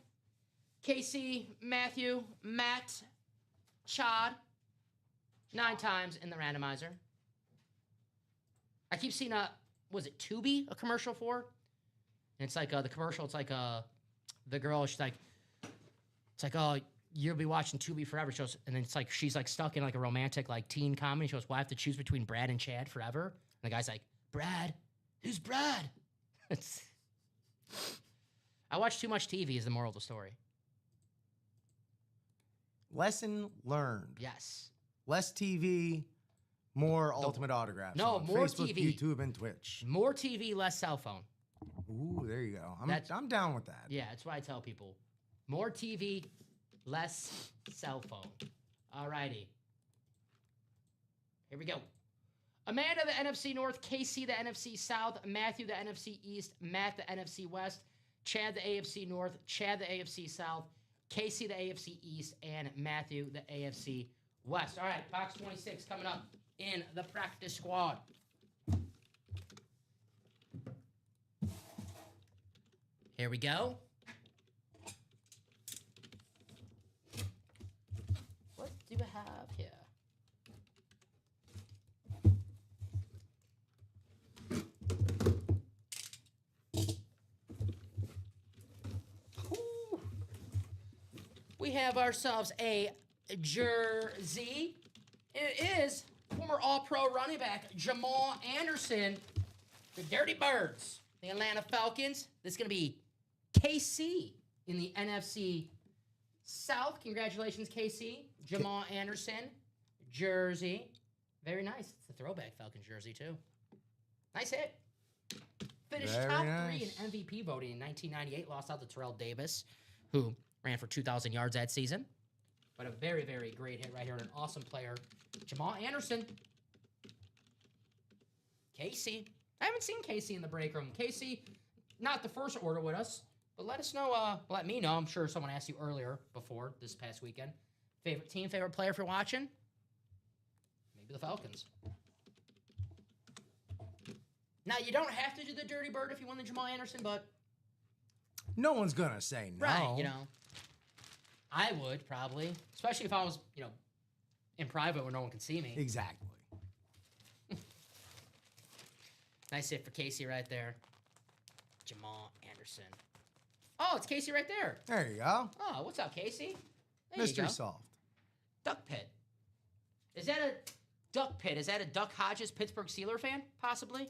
Casey, Matthew, Matt, Chad. 9 times in the randomizer. I keep seeing was it Tubi, a commercial for? And it's like the commercial, it's like the girl, she's like, it's like, oh, you'll be watching Tubi forever. She goes, and then it's like, she's like stuck in like a romantic like teen comedy. She goes, well, I have to choose between Brad and Chad forever. And the guy's like, Brad? Who's Brad? I watch too much TV is the moral of the story. Lesson learned. Yes. Less TV, more Ultimate Autographs. No, on more Facebook, TV. YouTube, and Twitch. More TV, less cell phone. Ooh, there you go. That's- I'm down with that. Yeah, that's what I tell people. More TV, less cell phone. All righty. Here we go. Amanda, the NFC North. Casey, the NFC South. Matthew, the NFC East. Matt, the NFC West. Chad, the AFC North. Chad, the AFC South. Casey, the AFC East. And Matthew, the AFC West. All right, box 26 coming up in the practice squad. Here we go. What do we have here? Ooh. We have ourselves a jersey. It is former All-Pro running back Jamal Anderson, the Dirty Birds, the Atlanta Falcons. This is going to be KC in the NFC South. Congratulations, KC. Jamal Anderson, jersey. Very nice. It's the throwback Falcons jersey, too. Nice hit. Finished Very top nice. 3 in MVP voting in 1998. Lost out to Terrell Davis, who ran for 2,000 yards that season. But a very, very great hit right here. And an awesome player. Jamal Anderson. Casey. I haven't seen Casey in the break room. Casey, not the first order with us, but let us know, let me know. I'm sure someone asked you earlier before this past weekend. Favorite team, favorite player if you're watching? Maybe the Falcons. Now, you don't have to do the Dirty Bird if you won the Jamal Anderson, but... No one's gonna say no. Right, you know. I would, probably. Especially if I was, in private where no one can see me. Exactly. Nice hit for Casey right there. Jamal Anderson. Oh, it's Casey right there. There you go. Oh, what's up, Casey? There you Mystery go. solved. Duck Pit. Is that a Duck Pit? Is that a Duck Hodges Pittsburgh Steeler fan? Possibly?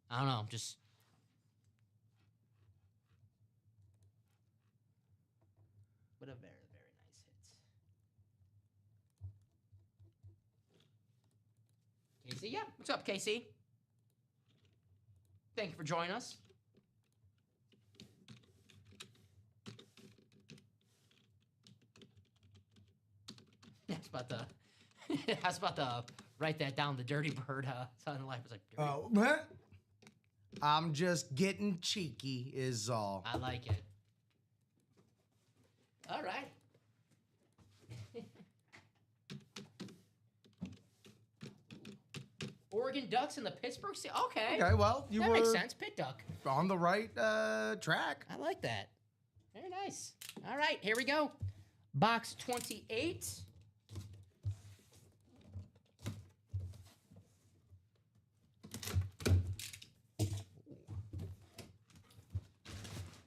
I don't know. Just... What a very, very nice hit. Casey, yeah. What's up, Casey? Thank you for joining us. I was about to write that down. The Dirty Bird. Southern Life was like. Dirty. Oh, what? I'm just getting cheeky, is all. I like it. All right. Oregon Ducks and the Pittsburgh Steelers. Okay. Okay, well, you that were makes sense. Pit Duck. on the right track. I like that. Very nice. All right, here we go. Box 28.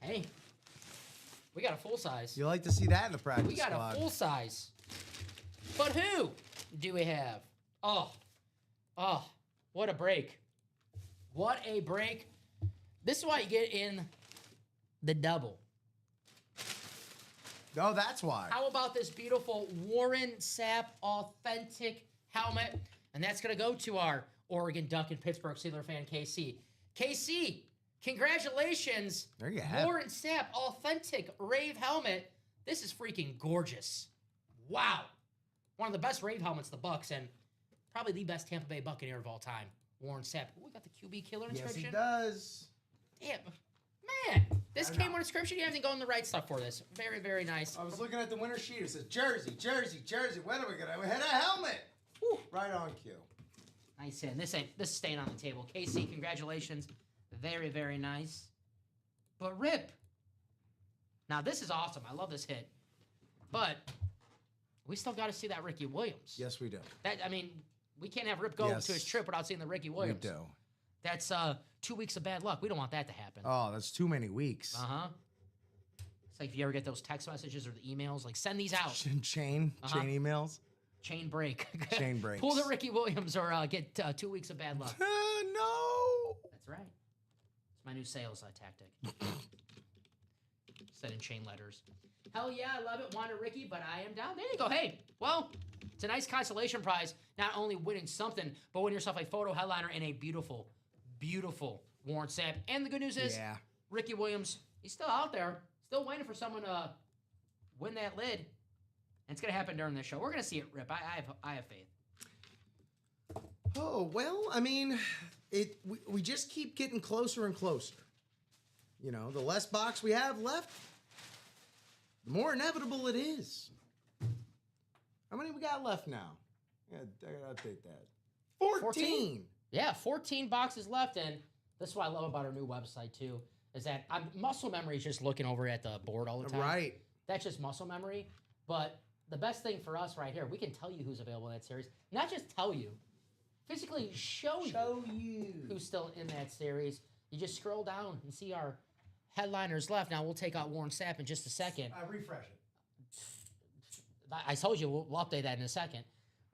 Hey, we got a full size. You like to see that in the practice We got squad. a full size. But who do we have? Oh, what a break. What a break. This is why you get in the double. Oh, that's why. How about this beautiful Warren Sapp authentic helmet? And that's going to go to our Oregon Duck and Pittsburgh Steelers fan, KC. KC, congratulations. There you have it. Warren Sapp authentic Rave helmet. This is freaking gorgeous. Wow. One of the best Rave helmets, the Bucks, and probably the best Tampa Bay Buccaneer of all time, Warren Sapp. Ooh, we got the QB killer Yes, inscription. he does. Damn. Man, this I came know. with inscription. You haven't gone the right stuff for this. Very, very nice. I was looking at the winter sheet. It says Jersey, Jersey, Jersey. When are we gonna hit a helmet? Whew. Right on cue. Nice hit. This is staying on the table. KC, congratulations. Very, very nice. But Rip. Now, this is awesome. I love this hit. But we still got to see that Ricky Williams. Yes, we do. We can't have Rip go Yes. to his trip without seeing the Ricky Williams. We do. That's 2 weeks of bad luck. We don't want that to happen. Oh, that's too many weeks. Uh-huh. It's like if you ever get those text messages or the emails, like send these out. Chain emails. Chain break. Chain breaks. Pull the Ricky Williams or get 2 weeks of bad luck. No. That's right. It's my new sales tactic. Sending chain letters. Hell yeah, I love it. Wanted Ricky, but I am down. There you go. Hey, well, it's a nice consolation prize. Not only winning something, but winning yourself a photo headliner and a beautiful, beautiful Warren Sapp. And the good news is, Yeah. Ricky Williams, he's still out there, still waiting for someone to win that lid. And it's going to happen during this show. We're going to see it rip. I have faith. Oh, well, I mean, we just keep getting closer and closer. You know, the less box we have left, the more inevitable it is. How many we got left now? Yeah, I gotta update that. 14. Yeah, 14 boxes left, and this is what I love about our new website, too, is that muscle memory is just looking over at the board all the time. Right. That's just muscle memory, but the best thing for us right here, we can tell you who's available in that series. Not just tell you, physically show you who's still in that series. You just scroll down and see our headliners left. Now, we'll take out Warren Sapp in just a second. Refresh it. I told you, we'll update that in a second.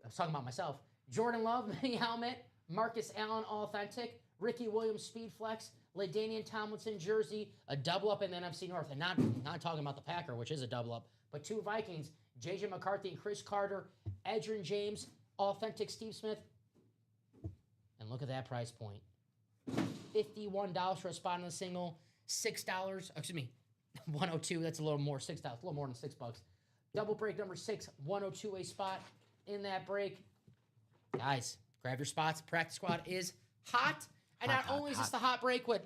I was talking about myself. Jordan Love, mini helmet. Marcus Allen, authentic. Ricky Williams, speed flex. LaDainian Tomlinson, jersey. A double up in the NFC North. And not talking about the Packer, which is a double up, but 2 Vikings. J.J. McCarthy and Chris Carter. Edgerrin James, authentic Steve Smith. And look at that price point. $51 for a spot on the single. $6, excuse me, 102. That's a little more, $6, a little more than $6. Double break number 6, 102 a spot in that break. Guys, grab your spots. Practice squad is hot. And not only is this the hot break with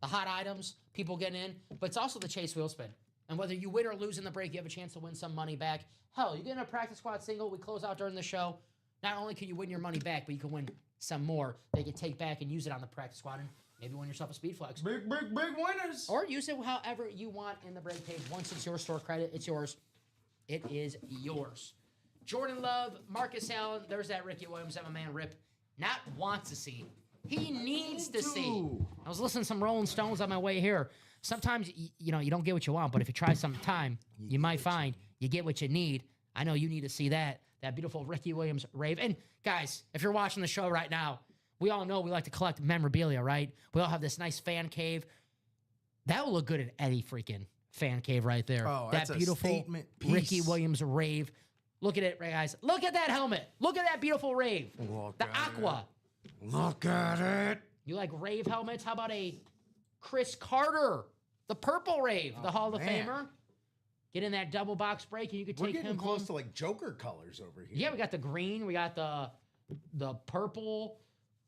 the hot items, people getting in, but it's also the chase wheel spin. And whether you win or lose in the break, you have a chance to win some money back. Hell, you get in a practice squad single, we close out during the show. Not only can you win your money back, but you can win some more that you can take back and use it on the practice squad and maybe win yourself a speed flex. Big winners. Or use it however you want in the break page. Once it's your store credit, it's yours. It is yours. Jordan Love, Marcus Allen, there's that Ricky Williams that my man Rip not wants to see. He needs to see. I was listening to some Rolling Stones on my way here. Sometimes, you don't get what you want, but if you try some time, you might find you get what you need. I know you need to see that beautiful Ricky Williams rave. And guys, if you're watching the show right now, we all know we like to collect memorabilia, right? We all have this nice fan cave. That will look good in any freaking fan cave right there. Oh, that that's beautiful a statement piece. Ricky Williams rave. Look at it, right, guys. Look at that helmet. Look at that beautiful rave. Look the at aqua. It. Look at it. You like rave helmets? How about a Chris Carter, the purple rave, the Hall of Famer? Get in that double box break, and you could take him home. We're getting close to like Joker colors over here. Yeah, we got the green. We got the purple.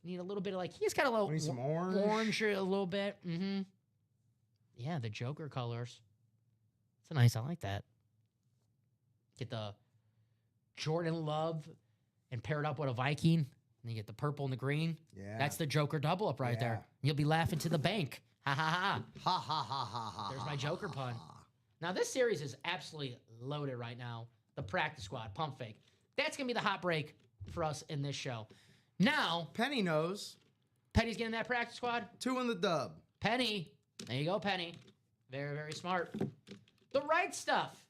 We need a little bit of he's got a little some orange. Orange a little bit. Mm-hmm. Yeah, the Joker colors. It's nice. I like that. Get the Jordan Love and pair it up with a Viking. And you get the purple and the green. Yeah. That's the Joker double up right there. You'll be laughing to the bank. Ha ha ha. Ha ha ha ha ha. There's my Joker pun. Now, this series is absolutely loaded right now. The practice squad, pump fake. That's going to be the hot break for us in this show. Now, Penny knows. Penny's getting that practice squad. 2 in the dub. Penny. There you go, Penny. Very, very smart. The right stuff.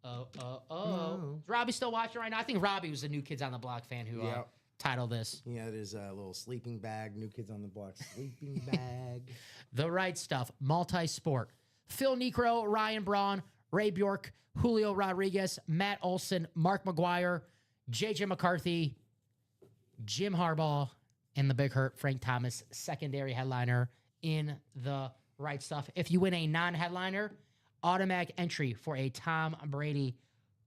No. Is Robbie still watching right now? I think Robbie was the New Kids on the Block fan who titled this. Yeah, it is a little sleeping bag. New Kids on the Block sleeping bag. The right stuff. Multi-sport. Phil Necro, Ryan Braun, Ray Bjork, Julio Rodriguez, Matt Olson, Mark McGuire, J.J. McCarthy, Jim Harbaugh, and the Big Hurt, Frank Thomas, secondary headliner in the right stuff. If you win a non-headliner, automatic entry for a Tom Brady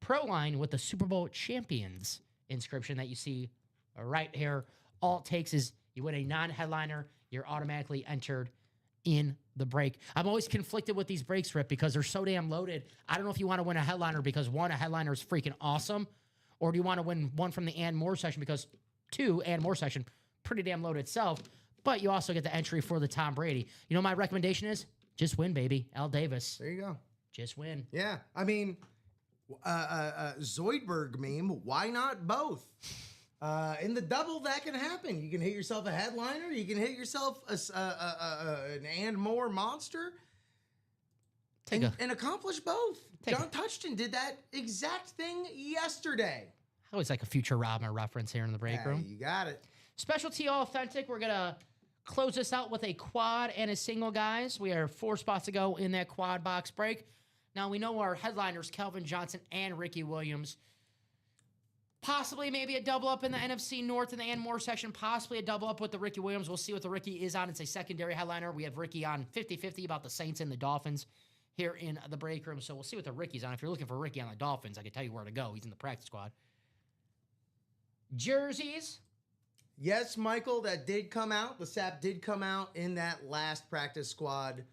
Pro line with the Super Bowl champions inscription that you see right here. All it takes is you win a non-headliner, you're automatically entered in the break. I'm always conflicted with these breaks, Rip, because they're so damn loaded. I don't know if you want to win a headliner because, 1, a headliner is freaking awesome, or do you want to win one from the and more section because, 2, and more section, pretty damn loaded itself, but you also get the entry for the Tom Brady. You know, my recommendation is just win, baby. Al Davis. There you go. Just win. Yeah. I mean, Zoidberg meme, why not both? In the double, that can happen. You can hit yourself a headliner. You can hit yourself an and more monster and accomplish both. John Touchton did that exact thing yesterday. I always like a Futurama reference here in the break room. You got it. Specialty Authentic. We're going to close this out with a quad and a single, guys. We are 4 spots to go in that quad box break. Now, we know our headliners, Calvin Johnson and Ricky Williams. Possibly maybe a double up in the NFC North in the and more section. Possibly a double up with the Ricky Williams. We'll see what the Ricky is on. It's a secondary headliner. We have Ricky on 50-50 about the Saints and the Dolphins here in the break room. So we'll see what the Ricky's on. If you're looking for Ricky on the Dolphins, I can tell you where to go. He's in the practice squad. Jerseys. Yes, Michael, that did come out. The sap did come out in that last practice squad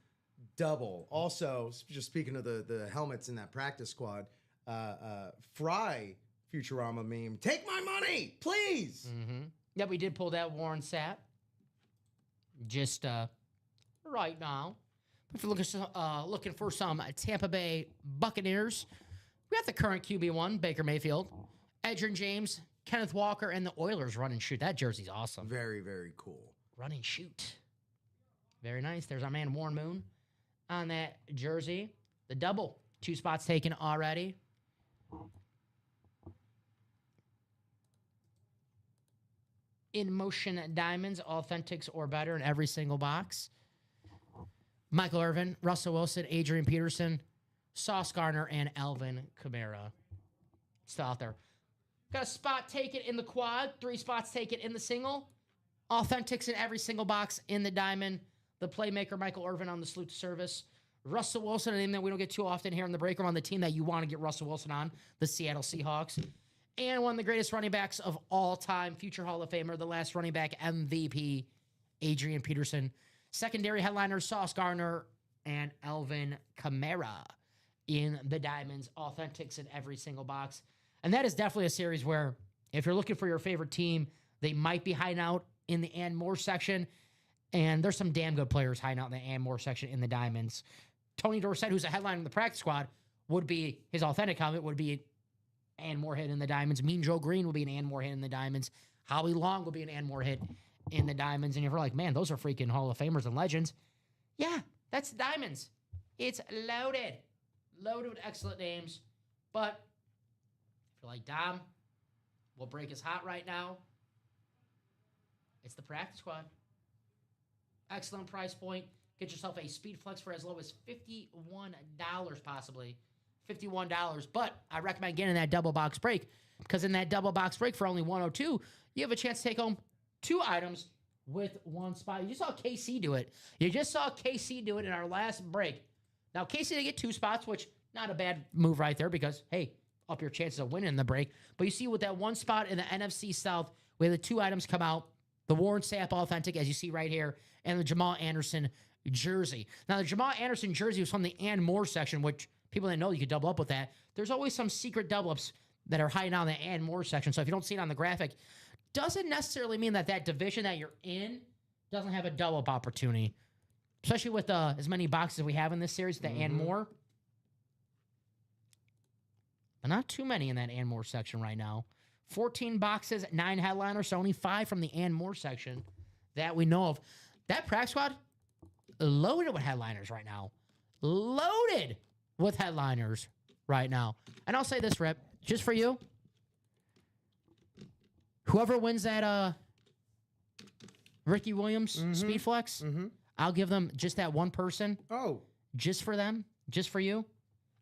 double. Also, just speaking of the helmets in that practice squad, Fry Futurama meme, take my money, please. Mm-hmm. Yeah, we did pull that Warren Sapp just right now. If you're looking for some Tampa Bay Buccaneers, we got the current QB1, Baker Mayfield, Edgerrin James, Kenneth Walker, and the Oilers run and shoot. That jersey's awesome. Very, very cool. Run and shoot. Very nice. There's our man Warren Moon on that jersey. The double. 2 spots taken already. In motion diamonds, authentics or better in every single box. Michael Irvin, Russell Wilson, Adrian Peterson, Sauce Gardner, and Alvin Kamara. Still out there. Got a spot taken in the quad, 3 spots taken in the single. Authentics in every single box in the diamond. The playmaker, Michael Irvin, on the salute to service. Russell Wilson, a name that we don't get too often here in the break room, on the team that you want to get Russell Wilson on, the Seattle Seahawks. And one of the greatest running backs of all time, future Hall of Famer, the last running back MVP, Adrian Peterson. Secondary headliners, Sauce Gardner and Alvin Kamara in the diamonds. Authentics in every single box. And that is definitely a series where if you're looking for your favorite team, they might be hiding out in the and more section. And there's some damn good players hiding out in the and more section in the diamonds. Tony Dorsett, who's a headline in the practice squad, would be his authentic helmet, would be and more hit in the diamonds. Mean Joe Green will be an and more hit in the diamonds. Howie Long will be an and more hit in the diamonds. And if you're like, man, those are freaking Hall of Famers and legends. Yeah, that's diamonds. It's loaded. Loaded with excellent names. But if you're like, Dom, what break is hot right now? It's the practice squad. Excellent price point. Get yourself a Speed Flex for as low as $51 possibly. $51. But I recommend getting that double box break because in that double box break for only $102, you have a chance to take home 2 items with 1 spot. You just saw KC do it. You just saw KC do it in our last break. Now, KC did get 2 spots, which not a bad move right there because, hey, up your chances of winning the break. But you see with that 1 spot in the NFC South, we had the 2 items come out. The Warren Sapp authentic, as you see right here, and the Jamal Anderson jersey. Now, the Jamal Anderson jersey was from the and more section, which people didn't know you could double up with that. There's always some secret double ups that are hiding out in the and more section. So if you don't see it on the graphic, doesn't necessarily mean that that division that you're in doesn't have a double up opportunity, especially with as many boxes as we have in this series, the and more. But not too many in that and more section right now. 14 boxes, 9 headliners, so only 5 from the and more section that we know of. That practice squad, loaded with headliners right now. Loaded with headliners right now. And I'll say this, Rip, just for you. Whoever wins that Ricky Williams Speed Flex, I'll give them just that one person. Oh. Just for them, just for you.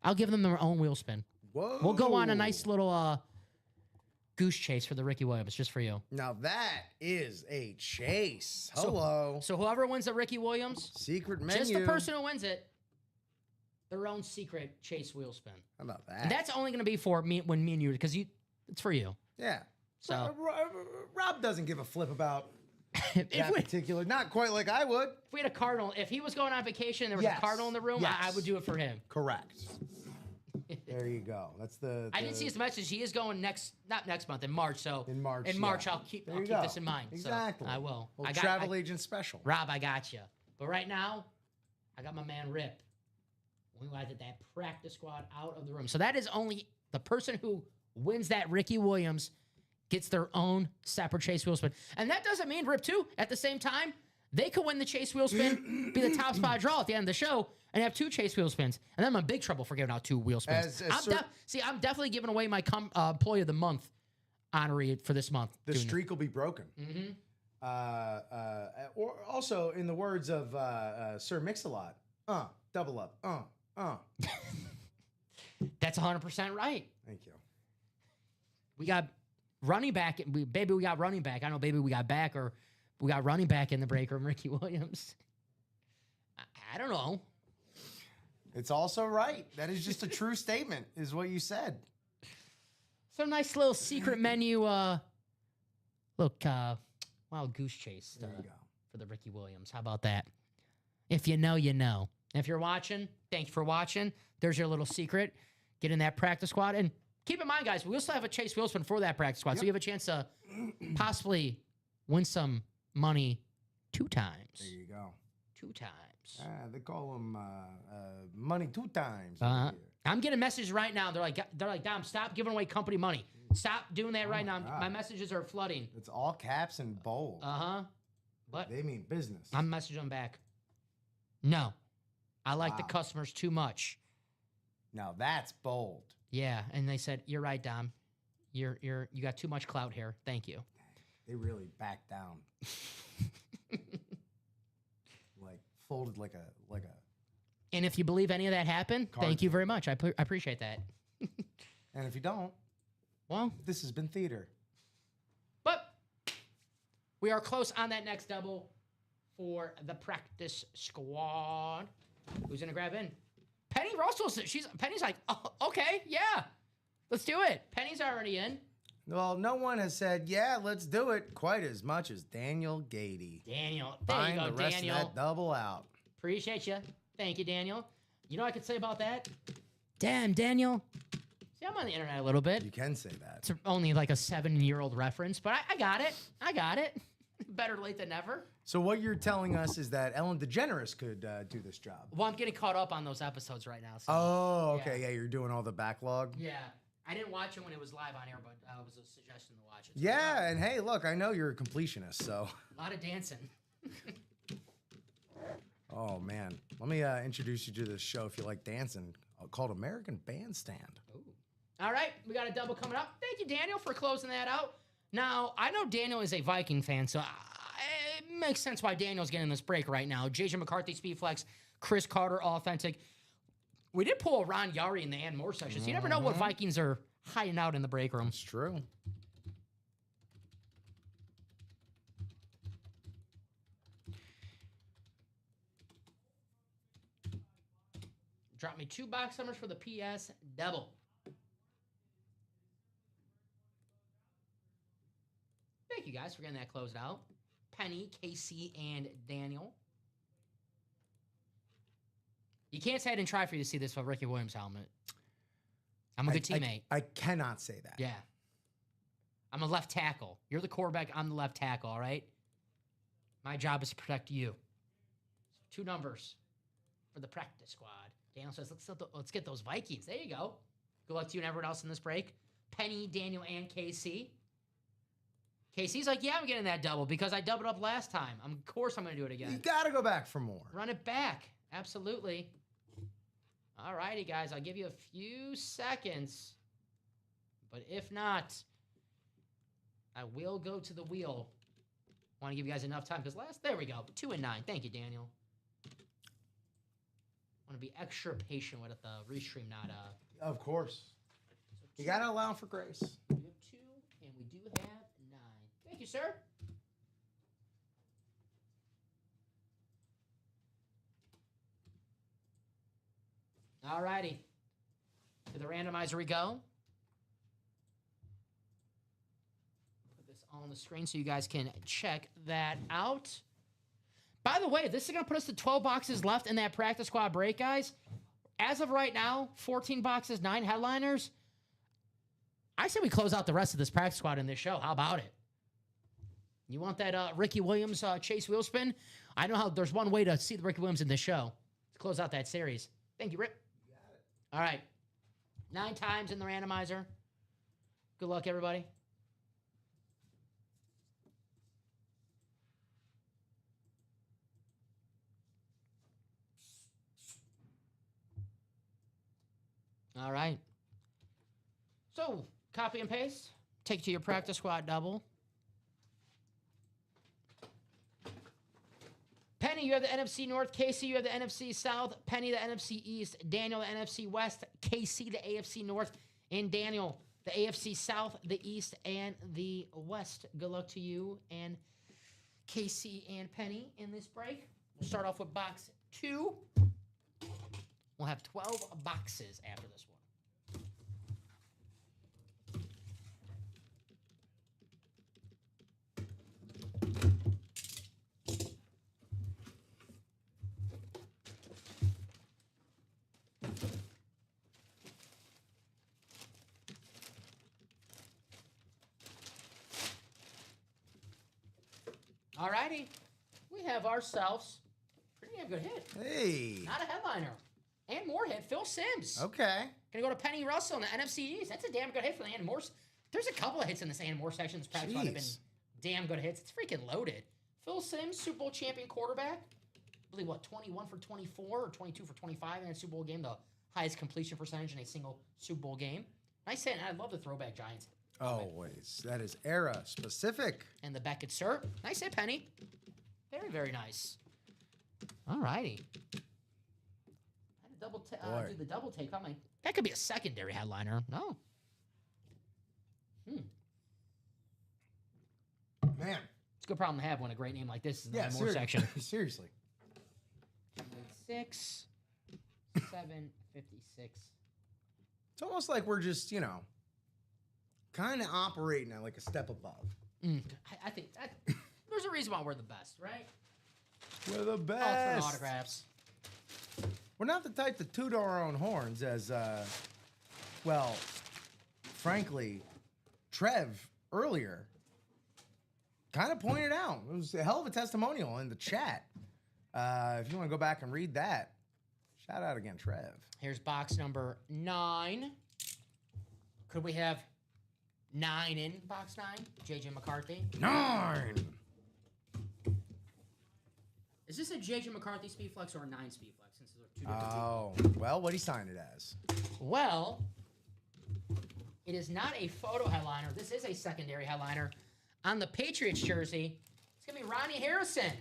I'll give them their own wheel spin. Whoa. We'll go on a nice little goose chase for the Ricky Williams, just for you. Now that is a chase. Hello. So whoever wins the Ricky Williams, secret menu. just the person who wins it, their own secret chase wheel spin. How about that? And that's only going to be for me when me and you, because it's for you. Yeah. So Rob doesn't give a flip about if that particular. Not quite like I would. If we had a Cardinal, if he was going on vacation and there was a Cardinal in the room, I would do it for him. Correct. There you go. That's the I did see his message. He is going not next month, in March. So in March, I'll keep this in mind. Exactly. So I will. I got travel agent special. Rob, I got you. But right now, I got my man Rip. We wanted that practice squad out of the room. So that is only the person who wins that Ricky Williams gets their own separate chase wheel spin. And that doesn't mean, Rip, too, at the same time, they could win the chase wheel spin, be the top spot draw at the end of the show, and have 2 chase wheel spins. And then I'm in big trouble for giving out 2 wheel spins. I'm definitely giving away my employee of the month honoree for this month. The streak will be broken. Or also, in the words of Sir Mix-a-Lot, double up, That's 100% right. Thank you. We got running back. Baby, we got running back. I don't know, baby, we got back, or we got running back in the break room, Ricky Williams. I don't know. It's also right. That is just a true statement, is what you said. So nice little secret menu. Look, wild goose chase There you go. for the Ricky Williams. How about that? If you know, you know. And if you're watching, thank you for watching. There's your little secret. Get in that practice squad. And keep in mind, guys, we'll still have a Chase Wheelspin for that practice squad. So you have a chance to possibly win some money 2 times. There you go. 2 times. They call them money 2 times. I'm getting messages right now. They're like, Dom, stop giving away company money. Stop doing that right now. God. My messages are flooding. It's all caps and bold. What? They mean business. I'm messaging them back. No, I like the customers too much. Now that's bold. Yeah, and they said, "You're right, Dom. You got too much clout here. Thank you." They really backed down. Like folded like a. And if you believe any of that happened, thank you very much. I appreciate that. And if you don't, well, this has been theater. But we are close on that next double for the practice squad. Who's gonna grab in? Penny Russell. Penny's like, oh, okay, yeah, let's do it. Penny's already in. Well, no one has said, yeah, let's do it quite as much as Daniel Gady. Daniel, there Find you go, the rest Daniel. of that double out. Appreciate you. Thank you, Daniel. You know what I could say about that? Damn, Daniel. See, I'm on the internet a little bit. You can say that. It's only like a 7-year-old reference, but I got it. I got it. Better late than never. So what you're telling us is that Ellen DeGeneres could do this job. Well, I'm getting caught up on those episodes right now. So, Oh, okay. Yeah, you're doing all the backlog. yeah. I didn't watch it when it was live on air, but it was a suggestion to watch it. Yeah, and hey, look, I know you're a completionist, so. A lot of dancing. Oh, man. Let me introduce you to this show if you like dancing called American Bandstand. Ooh. All right, we got a double coming up. Thank you, Daniel, for closing that out. Now, I know Daniel is a Viking fan, so it makes sense why Daniel's getting this break right now. JJ McCarthy, Speedflex, Chris Carter, Authentic. We did pull a Ron Yari in the and more sessions. You never know what Vikings are hiding out in the break room. It's true. Drop me 2 box numbers for the PS double. Thank you guys for getting that closed out. Penny, Casey, and Daniel. You can't say I didn't try for you to see this for Ricky Williams helmet. I'm a good teammate. I cannot say that. Yeah. I'm a left tackle. You're the quarterback. I'm the left tackle, all right? My job is to protect you. 2 numbers for the practice squad. Daniel says, let's get those Vikings. There you go. Good luck to you and everyone else in this break. Penny, Daniel, and Casey. Casey's like, yeah, I'm getting that double because I doubled up last time. Of course I'm going to do it again. You got to go back for more. Run it back. Absolutely. All righty, guys. I'll give you a few seconds. But if not, I will go to the wheel. Want to give you guys enough time because there we go. 2 and 9. Thank you, Daniel. Want to be extra patient with the restream, not Of course. You got to allow for grace. We have 2 and we do have 9. Thank you, sir. All righty. To the randomizer we go. Put this on the screen so you guys can check that out. By the way, this is going to put us to 12 boxes left in that practice squad break, guys. As of right now, 14 boxes, 9 headliners. I say we close out the rest of this practice squad in this show. How about it? You want that Ricky Williams Chase Wheelspin? I know how there's one way to see the Ricky Williams in this show. Let's close out that series. Thank you, Rip. You got it. All right. 9 times in the randomizer. Good luck, everybody. All right. So, copy and paste. Take it to your practice squad double. Penny, you have the NFC North. Casey, you have the NFC South. Penny, the NFC East. Daniel, the NFC West. Casey, the AFC North. And Daniel, the AFC South, the East, and the West. Good luck to you and Casey and Penny in this break. We'll start off with box 2. We'll have 12 boxes after this one. Alrighty. We have ourselves pretty damn good hit. Hey. Not a headliner. And more hit. Phil Simms. Okay. Gonna go to Penny Russell in the NFC East. That's a damn good hit for the and Morse. There's a couple of hits in this and more section. This practice squad have been damn good hits. It's freaking loaded. Phil Simms, Super Bowl champion quarterback. I believe, 21 for 24 or 22 for 25 in a Super Bowl game. The highest completion percentage in a single Super Bowl game. Nice hit. I love the throwback Giants. Always. That is era specific. And the Beckett, sir. Nice hit, Penny. Very, very nice. All righty. I had to do the double take. I'm like, that could be a secondary headliner. No. Man. It's a good problem to have when a great name like this is in the more section. Seriously. 6, 756. It's almost like we're just, kind of operating at like a step above. I think that there's a reason why we're the best, right? We're the All best. for autographs. We're not the type to toot our own horns as, frankly, Trev earlier kind of pointed out. It was a hell of a testimonial in the chat. If you want to go back and read that, shout out again, Trev. Here's box number 9. Could we have 9 in box 9? JJ McCarthy. 9. Is this a JJ McCarthy speed flex or a 9 speed flex? Since they're 2 different Oh, well, what he signed it as? Well, it is not a photo headliner. This is a secondary headliner. On the Patriots jersey, it's going to be Ronnie Harrison.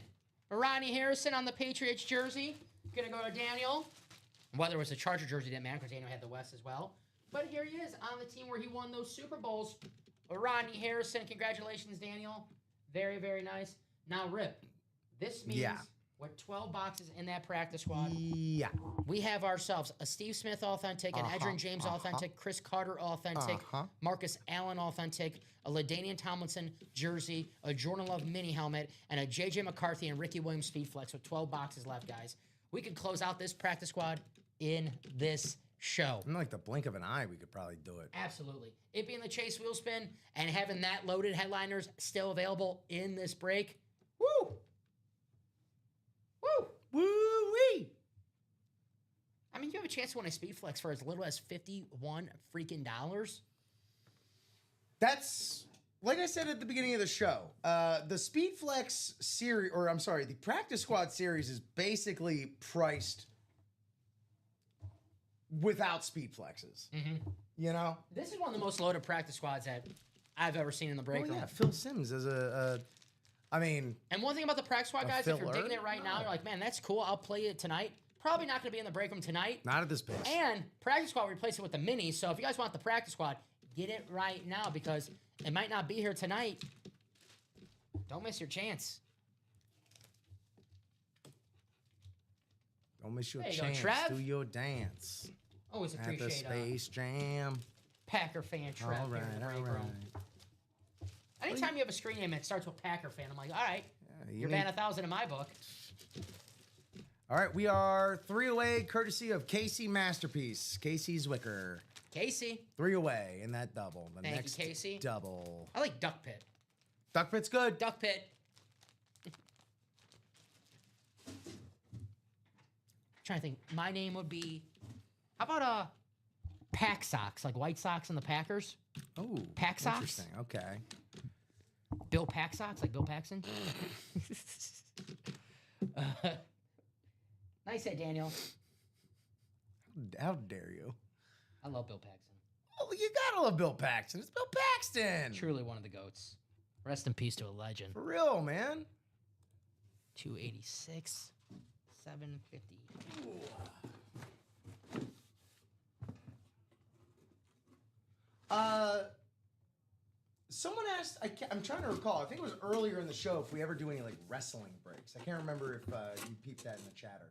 Ronnie Harrison on the Patriots jersey. Going to go to Daniel. Whether it was a Charger jersey, didn't matter because Daniel had the West as well. But here he is on the team where he won those Super Bowls. Ronnie Harrison. Congratulations, Daniel. Very, very nice. Now, Rip, this means with 12 boxes in that practice squad, we have ourselves a Steve Smith authentic, an Edgerrin James authentic, Chris Carter authentic, Marcus Allen authentic, a LaDainian Tomlinson jersey, a Jordan Love mini helmet, and a J.J. McCarthy and Ricky Williams speed flex with 12 boxes left, guys. We could close out this practice squad in this show. In like the blink of an eye, we could probably do it. Absolutely. It being the Chase wheel spin and having that loaded headliners still available in this break. Woo! Woo! Woo-wee! I mean, you have a chance to win a speed flex for as little as $51 freaking dollars. That's, like I said at the beginning of the show, the Speed Flex series, the Practice Squad series is basically priced without speed flexes. You know? This is one of the most loaded practice squads that I've ever seen in the break room. Yeah, Phil Simms as and one thing about the practice squad, guys, if you're digging it right now, you're like, man, that's cool. I'll play it tonight. Probably not going to be in the break room tonight. Not at this pace. And practice squad replace it with the minis. So if you guys want the practice squad, get it right now because it might not be here tonight. Don't miss your chance. Don't miss your There you chance. go, Trev. Do your dance. Always At the appreciate Space Jam. Packer fan Trev All here in the right, break all room. right. Anytime you have a screen name that starts with Packer fan, I'm like, all right, you you're need- batting 1,000 in my book. All right, we are 3 away, courtesy of Casey Masterpiece. Casey Zwicker. Casey. 3 away in that double. The Thank you, next Casey. double. I like Duck Pit. Duck Pit's good. Duck Pit. Trying to think. My name would be, how about Pack Sox, like White Sox and the Packers? Oh, Pack Sox? interesting. Okay. Bill Pack Sox, like Bill Paxton? Nice hit, Daniel. How dare you? I love Bill Paxton. Oh, you gotta love Bill Paxton. It's Bill Paxton. Truly one of the GOATs. Rest in peace to a legend. For real, man. 286, 750. Someone asked, I'm trying to recall, I think it was earlier in the show, if we ever do any like wrestling breaks. I can't remember if you peeped that in the chat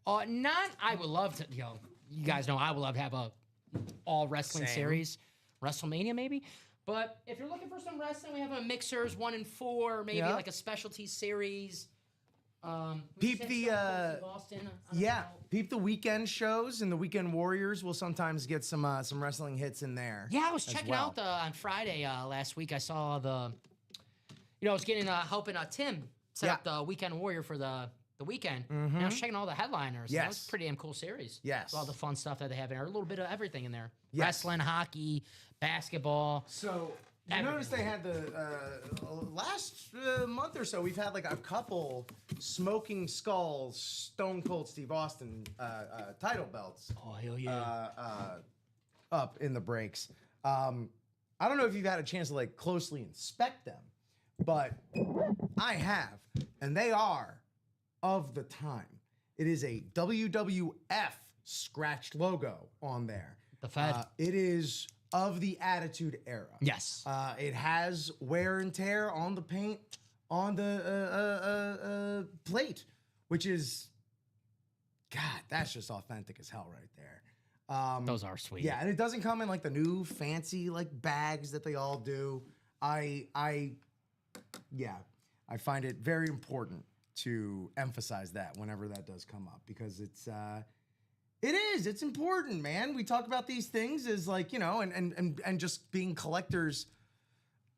or not. I would love to, you guys know I would love to have a all wrestling Same. series. WrestleMania maybe. But if you're looking for some wrestling, we have a mixers 1 and 4, maybe Yeah. like a specialty series. Peep the peep the weekend shows, and the Weekend Warriors will sometimes get some wrestling hits in there. Yeah, I was as checking well. out on Friday last week. I saw I was getting helping Tim set up the Weekend Warrior for the weekend. And I was checking all the headliners. Yes. That was a pretty damn cool series. Yes. With all the fun stuff that they have in there. A little bit of everything in there. Yes. Wrestling, hockey, basketball. So you notice they had the last month or so. We've had like a couple Smoking Skulls, Stone Cold Steve Austin title belts. Oh hell yeah! Up in the breaks. I don't know if you've had a chance to like closely inspect them, but I have, and they are of the time. It is a WWF scratched logo on there. The Fed. It is of the Attitude Era. Yes. It has wear and tear on the paint on the plate, which is, God, that's just authentic as hell right there. Those are sweet. Yeah, and it doesn't come in like the new fancy like bags that they all do. I find it very important to emphasize that whenever that does come up, because it's important, man. We talk about these things as like, and just being collectors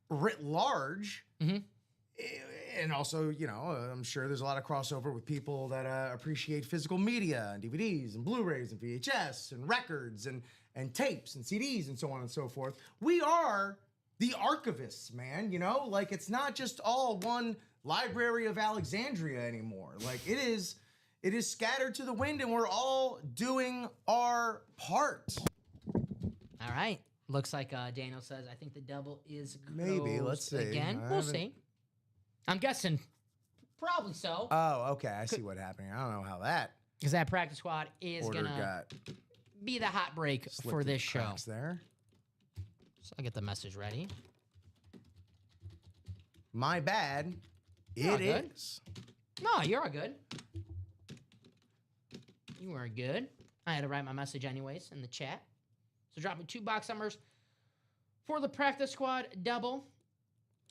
writ large. And also, I'm sure there's a lot of crossover with people that appreciate physical media and DVDs and Blu-rays and VHS and records and tapes and CDs and so on and so forth. We are the archivists, man. Like it's not just all one Library of Alexandria anymore. Like it is scattered to the wind, and we're all doing our part. All right. Looks like Daniel says, I think the double is closed Maybe. Let's see. again. We'll see. I'm guessing probably so. Oh, okay. I see what happened. I don't know how that Because that practice squad is order going to got be the hot break slipped for through this the show. cracks there. So I'll get the message ready. My bad. You're It good. is. No, you're all good. You are good. I had to write my message anyways in the chat. So drop me 2 box numbers for the practice squad double.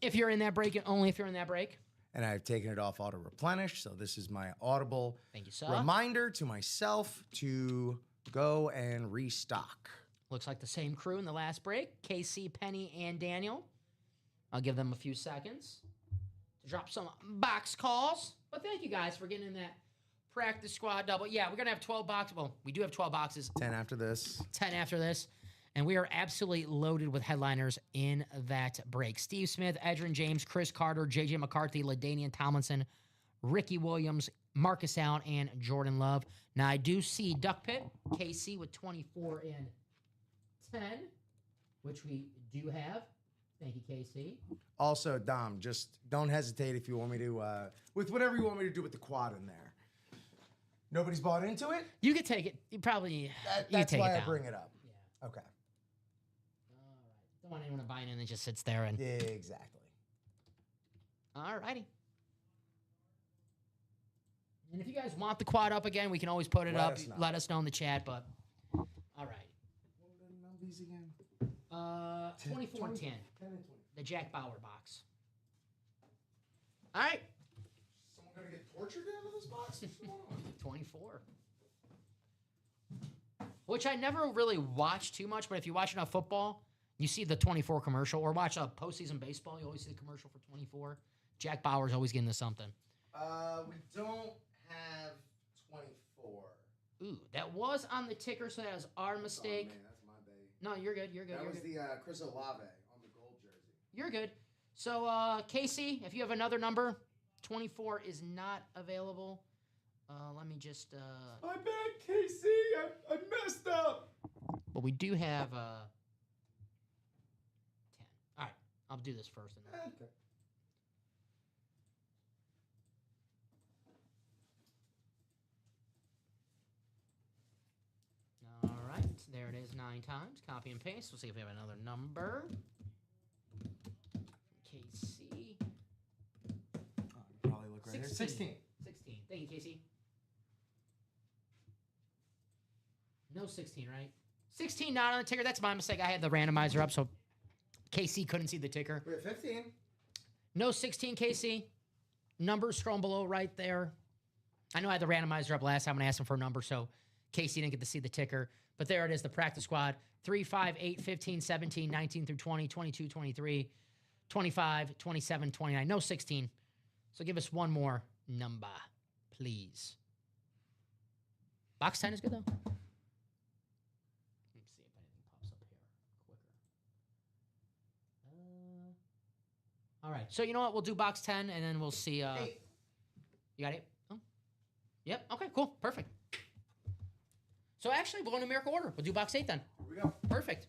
If you're in that break, and only if you're in that break. And I've taken it off auto replenish. So this is my audible Thank you, sir. reminder to myself to go and restock. Looks like the same crew in the last break. Casey, Penny, and Daniel. I'll give them a few seconds to drop some box calls. But thank you guys for getting in that practice squad double. Yeah, we're going to have 12 boxes. Well, we do have 12 boxes. 10 after this. 10 after this. And we are absolutely loaded with headliners in that break. Steve Smith, Edgerrin James, Chris Carter, J.J. McCarthy, LaDainian Tomlinson, Ricky Williams, Marcus Allen, and Jordan Love. Now, I do see Duck Pit, KC with 24 and 10, which we do have. Thank you, KC. Also, Dom, just don't hesitate if you want me to, with whatever you want me to do with the quad in there. Nobody's bought into it? You could take it. You probably you That's take why it I down. bring it up. Yeah. Okay. All right. Don't want anyone to buy it and it just sits there. And Exactly. all righty. And if you guys want the quad up again, we can always put it Let up. us know. Let us know in the chat. But all right. What were the numbers again? 24 and 10. 10 and 20. The Jack Bauer box. All right. Someone gonna get tortured out of this box? What's going on? 24. Which I never really watch too much, but if you watch enough football, you see the 24 commercial, or watch postseason baseball, you always see the commercial for 24. Jack Bauer's always getting to something. We don't have 24. Ooh, that was on the ticker, so that was our mistake. Oh, man, that's my baby. No, you're good. You're good. That You're was good. the Chris Olave on the gold jersey. You're good. So, Casey, if you have another number, 24 is not available. Let me just. I bet, KC. I messed up. But we do have 10. All right, I'll do this first. And then. Okay. All right, there it is 9 times. Copy and paste. We'll see if we have another number. KC. Probably look right here. 16. 16. Thank you, Casey. No 16, right? 16 not on the ticker. That's my mistake. I had the randomizer up, so KC couldn't see the ticker. We have 15. No 16, KC. Numbers scrolling below right there. I know I had the randomizer up last time when I asked him for a number, so KC didn't get to see the ticker. But there it is, the practice squad. 3, 5, 8, 15, 17, 19 through 20, 22, 23, 25, 27, 29. No 16. So give us one more number, please. Box 10 is good, though. Let me see if anything pops up here quicker. All right. So you know what? We'll do box 10, and then we'll see. 8. You got 8? Oh. Yep. Okay, cool. Perfect. So actually, we'll go in numerical order. We'll do box 8 then. Here we go. Perfect.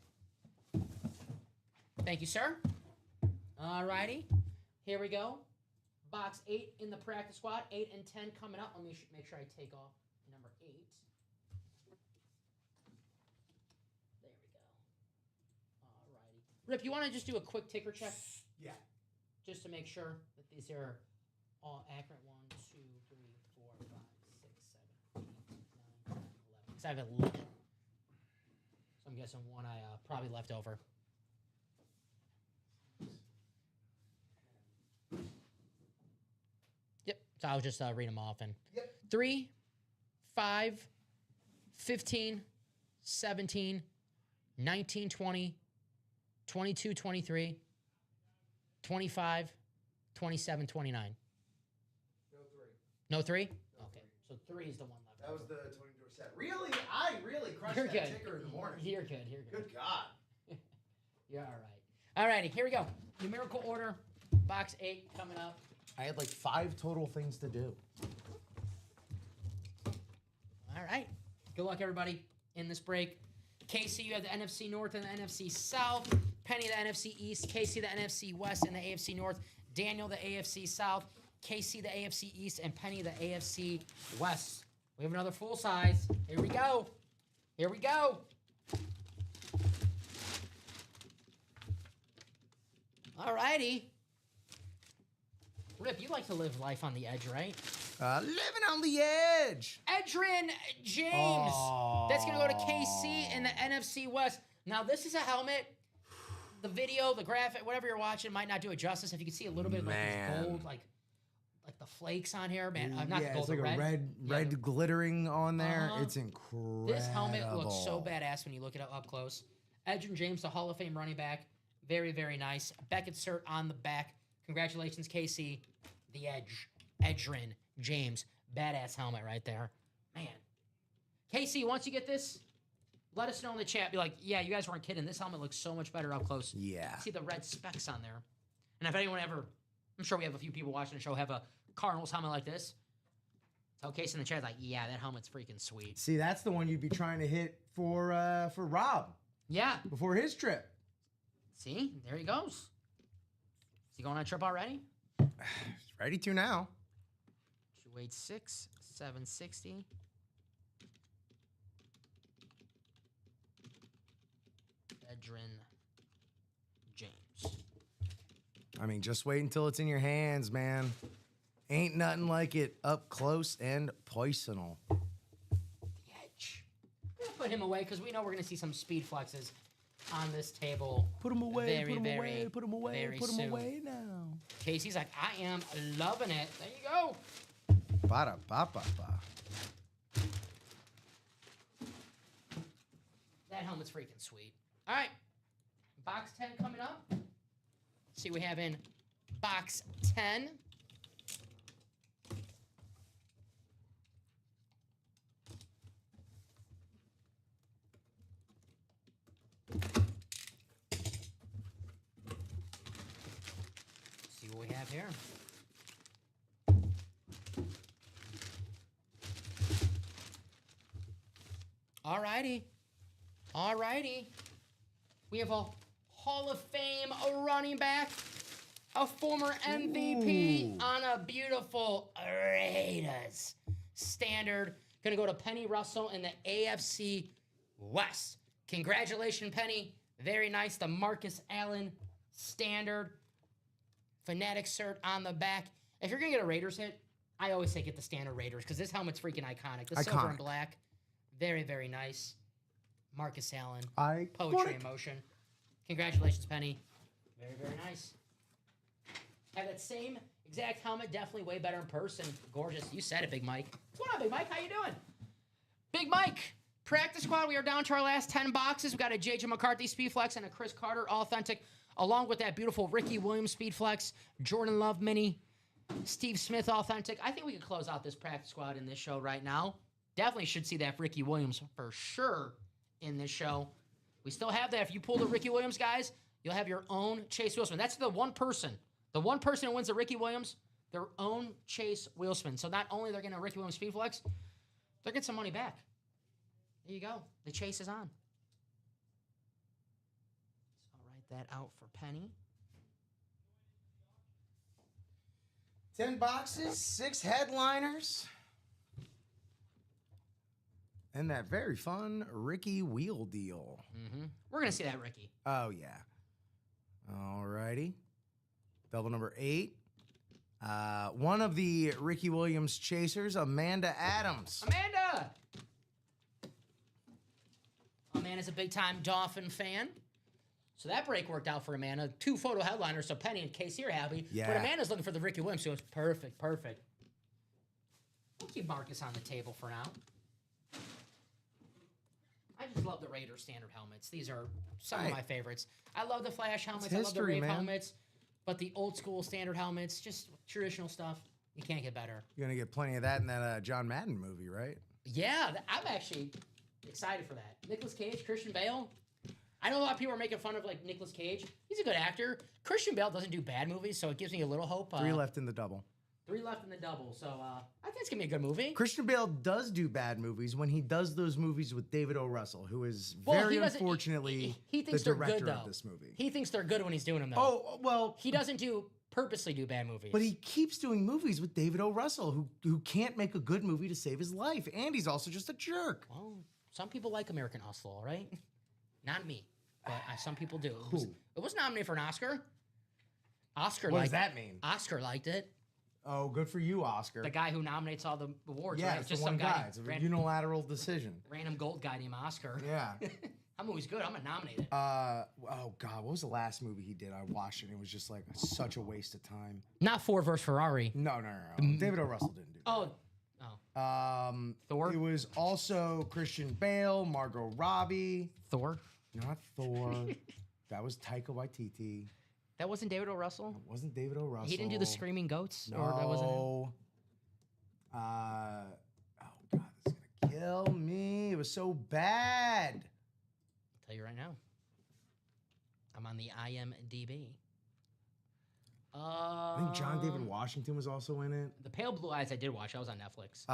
Thank you, sir. All righty. Here we go. Box 8 in the practice squad. 8 and 10 coming up. Let me make sure I take off number 8. There we go. All righty. Rip, you want to just do a quick ticker check? Yeah. Just to make sure that these are all accurate. 1, 2, 3, 4, 5, 6, 7, 8, 9, 10, 11. Because I have 11. So I'm guessing one I probably left over. Yep. So I'll just read them off. And 3, 5, 15, 17, 19, 20, 22, 23, 25, 27, 29. No 3? Okay. So 3 is the one left. That was the Tony Dorsett. Really? I really crushed You're that good. ticker in the morning. You're good. You're good. Good God. You're all right. All righty. Here we go. Numerical order. Box 8 coming up. I had like 5 total things to do. All right. Good luck, everybody, in this break. Casey, you have the NFC North and the NFC South. Penny, the NFC East. Casey, the NFC West and the AFC North. Daniel, the AFC South. Casey, the AFC East. And Penny, the AFC West. We have another full size. Here we go. Here we go. All righty. Rip, you like to live life on the edge, right? Living on the edge. Edrin James. Oh. That's going to go to KC in the NFC West. Now, this is a helmet. The video, the graphic, whatever you're watching might not do it justice. If you can see a little bit of like this gold, like the flakes on here, man. Not the gold, it's like the red. red glittering on there. It's incredible. This helmet looks so badass when you look it up close. Edrin James, the Hall of Fame running back. Very, very nice. Beckett cert on the back. Congratulations, KC. The Edge. Edrin James. Badass helmet right there. Man. KC, once you get this, let us know in the chat. Be like, yeah, you guys weren't kidding. This helmet looks so much better up close. Yeah. See the red specks on there. And if anyone ever, I'm sure we have a few people watching the show have a Cardinals helmet like this. Tell Casey in the chat, like, yeah, that helmet's freaking sweet. See, that's the one you'd be trying to hit for Rob. Yeah. Before his trip. See, there he goes. Is he going on a trip already? Ready to now. 286, 760. Edrin James. I mean, just wait until it's in your hands, man. Ain't nothing like it up close and personal. The Edge. We're going to put him away because we know we're going to see some speed flexes on this table. Put him away, very, put him very, away, put him away, very put him soon. away now. Casey's like, I am loving it. There you go. Ba-da-ba-ba-ba. That helmet's freaking sweet. All right. Box 10 coming up. Let's see what we have in box 10. See what we have here. All righty. All righty. We have a Hall of Fame running back, a former MVP on a beautiful Raiders standard. Going to go to Penny Russell in the AFC West. Congratulations, Penny. Very nice. The Marcus Allen standard. Fanatic cert on the back. If you're going to get a Raiders hit, I always say get the standard Raiders because this helmet's freaking iconic. The silver and black. Very, very nice. Marcus Allen. Poetry in motion. Congratulations, Penny. Very, very nice. Have that same exact helmet. Definitely way better in person. Gorgeous. You said it, Big Mike. What's going on, Big Mike? How you doing? Big Mike. Practice squad. We are down to our last 10 boxes. We got a J.J. McCarthy Speed Flex and a Chris Carter Authentic along with that beautiful Ricky Williams Speed Flex, Jordan Love Mini, Steve Smith Authentic. I think we could close out this practice squad in this show right now. Definitely should see that Ricky Williams for sure in this show. We still have that. If you pull the Ricky Williams, guys, you'll have your own Chase Wilson. That's the one person. The one person who wins the Ricky Williams, their own Chase Wilson. So not only they're getting a Ricky Williams Speed Flex, they're getting some money back. There you go. The chase is on. So I'll write that out for Penny. 10 boxes, 6 headliners. And that very fun Ricky Wheel deal. Mm-hmm. We're going to see that, Ricky. Oh, yeah. All righty. Double number 8. One of the Ricky Williams chasers, Amanda Adams. Amanda! Amanda's a big-time Dolphin fan. So that break worked out for Amanda. 2 photo headliners, so Penny and Casey are happy. Yeah. But Amanda's looking for the Ricky Williams, so it's perfect, perfect. We'll keep Marcus on the table for now. I just love the Raiders standard helmets. These are some of my favorites. I love the Flash helmets. It's I love the history, Rave man. helmets. But the old school standard helmets, just traditional stuff, you can't get better. You're going to get plenty of that in that John Madden movie, right? Yeah, I'm actually excited for that. Nicolas Cage, Christian Bale. I know a lot of people are making fun of like Nicolas Cage. He's a good actor. Christian Bale doesn't do bad movies, so it gives me a little hope. 3 left in the double. 3 left in the double, so I think it's going to be a good movie. Christian Bale does do bad movies when he does those movies with David O. Russell, who is very unfortunately he thinks the they're director good, though. of this movie. He thinks they're good when he's doing them, though. Oh, well. He doesn't purposely do bad movies. But he keeps doing movies with David O. Russell, who can't make a good movie to save his life. And he's also just a jerk. Well, some people like American Hustle, all right? Not me, but some people do. It was nominated for an Oscar. Oscar What liked does that mean? Oscar liked it. Oh, good for you, Oscar. The guy who nominates all the awards, yeah, right? it's Just the one some guy. It's a unilateral decision. Random gold guy named Oscar. Yeah. That movie's good. I'm going to nominate it. Oh, God. What was the last movie he did? I watched it. And it was just like such a waste of time. Not Ford versus Ferrari. No. David O. Russell didn't do that. Oh. Thor? It was also Christian Bale, Margot Robbie. Thor? Not Thor. That was Taika Waititi. That wasn't David O. Russell? It wasn't David O. Russell. He didn't do the Screaming Goats? No. Or that wasn't him? Oh, God. This is going to kill me. It was so bad. I'll tell you right now. I'm on the IMDb. I think John David Washington was also in it. The Pale Blue Eyes I did watch. That was on Netflix.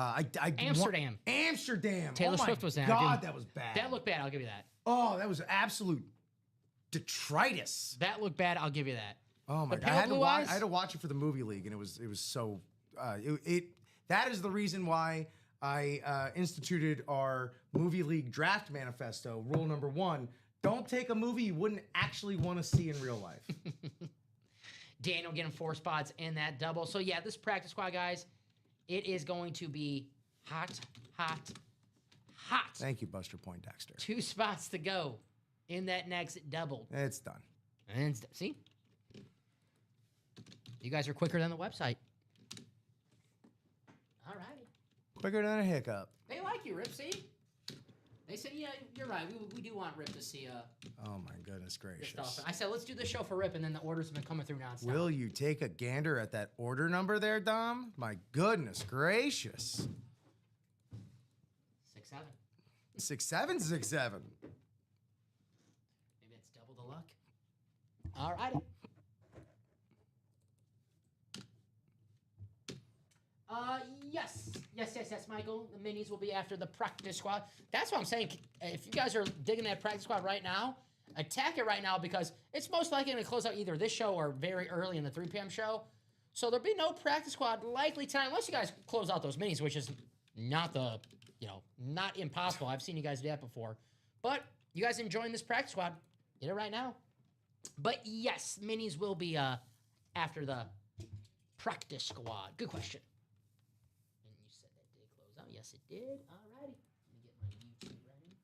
Amsterdam. Taylor Swift was in it. God, that was bad. That looked bad. I'll give you that. Oh, that was absolute detritus. That looked bad. I'll give you that. Oh my The God! Pale Blue Eyes? I had to watch it for the movie league, and it was so. That is the reason why I instituted our movie league draft manifesto. Rule number 1: don't take a movie you wouldn't actually want to see in real life. Daniel getting 4 spots in that double. So yeah, this practice squad, guys, it is going to be hot. Thank you, Buster Poindexter. 2 spots to go in that next double. It's done. And see? You guys are quicker than the website. All righty. Quicker than a hiccup. They like you, Rip, see? They said, yeah, you're right. We do want Rip to see Oh, my goodness this gracious. stuff. I said, let's do the show for Rip, and then the orders have been coming through nonstop. Will you take a gander at that order number there, Dom? My goodness gracious. 6-7. 6767. Maybe it's double the luck. All righty. Yes, Michael. The minis will be after the practice squad. That's what I'm saying. If you guys are digging that practice squad right now, attack it right now because it's most likely going to close out either this show or very early in the 3 p.m. show. So there'll be no practice squad likely tonight unless you guys close out those minis, which is not not impossible. I've seen you guys do that before. But you guys enjoying this practice squad, get it right now. But yes, minis will be after the practice squad. Good question. And you said that did close out. Yes, it did. All righty. Let me get my YouTube ready.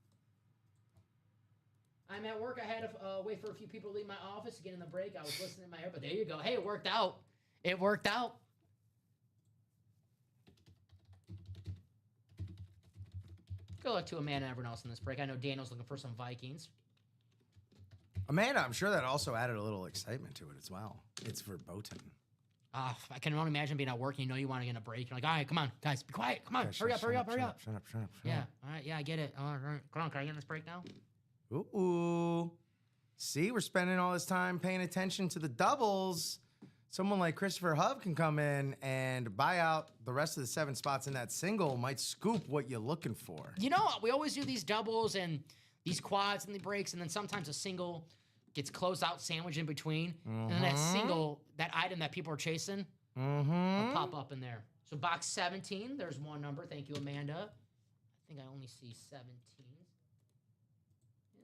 I'm at work. I had to wait for a few people to leave my office to get in the break. I was listening in my ear, but there you go. Hey, it worked out. It worked out. Good luck to Amanda and everyone else in this break. I know Daniel's looking for some Vikings. Amanda, I'm sure that also added a little excitement to it as well. It's verboten. I can only imagine being at work and you know you want to get a break. You're like, all right, come on, guys, be quiet. Come on, Okay, hurry up. Shut up. Yeah, all right, yeah, I get it. All right, come on, can I get in this break now? Ooh. See, we're spending all this time paying attention to the doubles. Someone like Christopher Hove can come in and buy out the rest of the 7 spots in that single, might scoop what you're looking for. You know, we always do these doubles and these quads and the breaks, and then sometimes a single gets closed out sandwich in between, and then that single, that item that people are chasing, will pop up in there. So box 17, there's one number. Thank you, Amanda. I think I only see 17.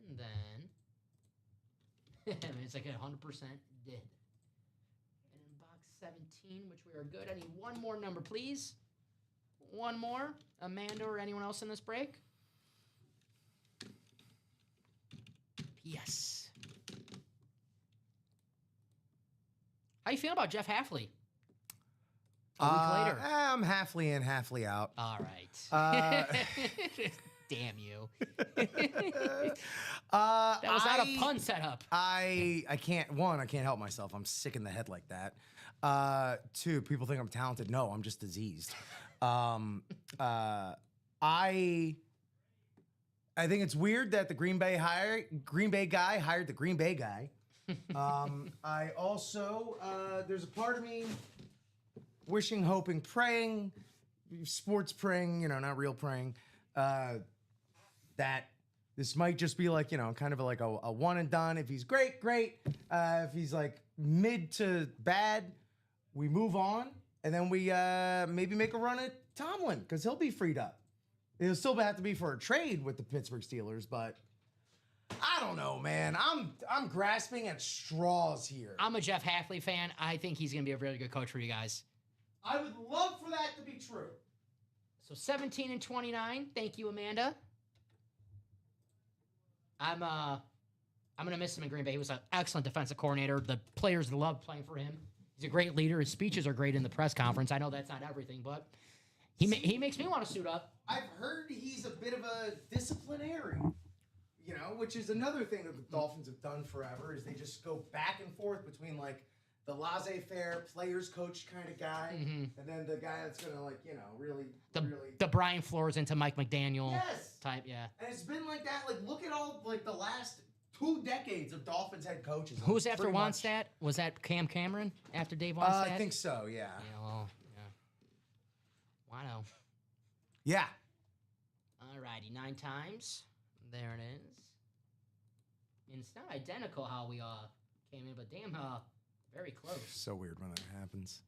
And then, it's like 100% did. And in box 17, which we are good, I need one more number, please. One more. Amanda or anyone else in this break? Yes. How you feeling about Jeff Halfley? A week later. I'm halfly in, halfly out. All right. Damn you. That was not a pun setup. I can't help myself. I'm sick in the head like that. 2, people think I'm talented. No, I'm just diseased. I think it's weird that the Green Bay guy hired the Green Bay guy. I also, there's a part of me wishing, hoping, praying, sports praying, not real praying, that this might just be like, kind of like a one and done. If he's great, great. If he's like mid to bad, we move on. And then we maybe make a run at Tomlin because he'll be freed up. It'll still have to be for a trade with the Pittsburgh Steelers, but I don't know, man. I'm grasping at straws here. I'm a Jeff Halfley fan. I think he's going to be a really good coach for you guys. I would love for that to be true. So 17 and 29. Thank you, Amanda. I'm gonna miss him in Green Bay. He was an excellent defensive coordinator. The players love playing for him. He's a great leader. His speeches are great in the press conference. I know that's not everything, but he makes me want to suit up. I've heard he's a bit of a disciplinarian, which is another thing that the Dolphins have done forever, is they just go back and forth between like the laissez-faire players coach kind of guy, and then the guy that's gonna really the Brian Flores into Mike McDaniel type, yeah. And it's been like that. Like, look at all like the last 2 decades of Dolphins head coaches. Who's after Wannstedt? Was that Cam Cameron after Dave Wannstedt? I think so. Yeah. Yeah. Well, yeah. Wow. Yeah. All righty, 9 times. There it is. And it's not identical how we came in, but damn, very close. So weird when that happens.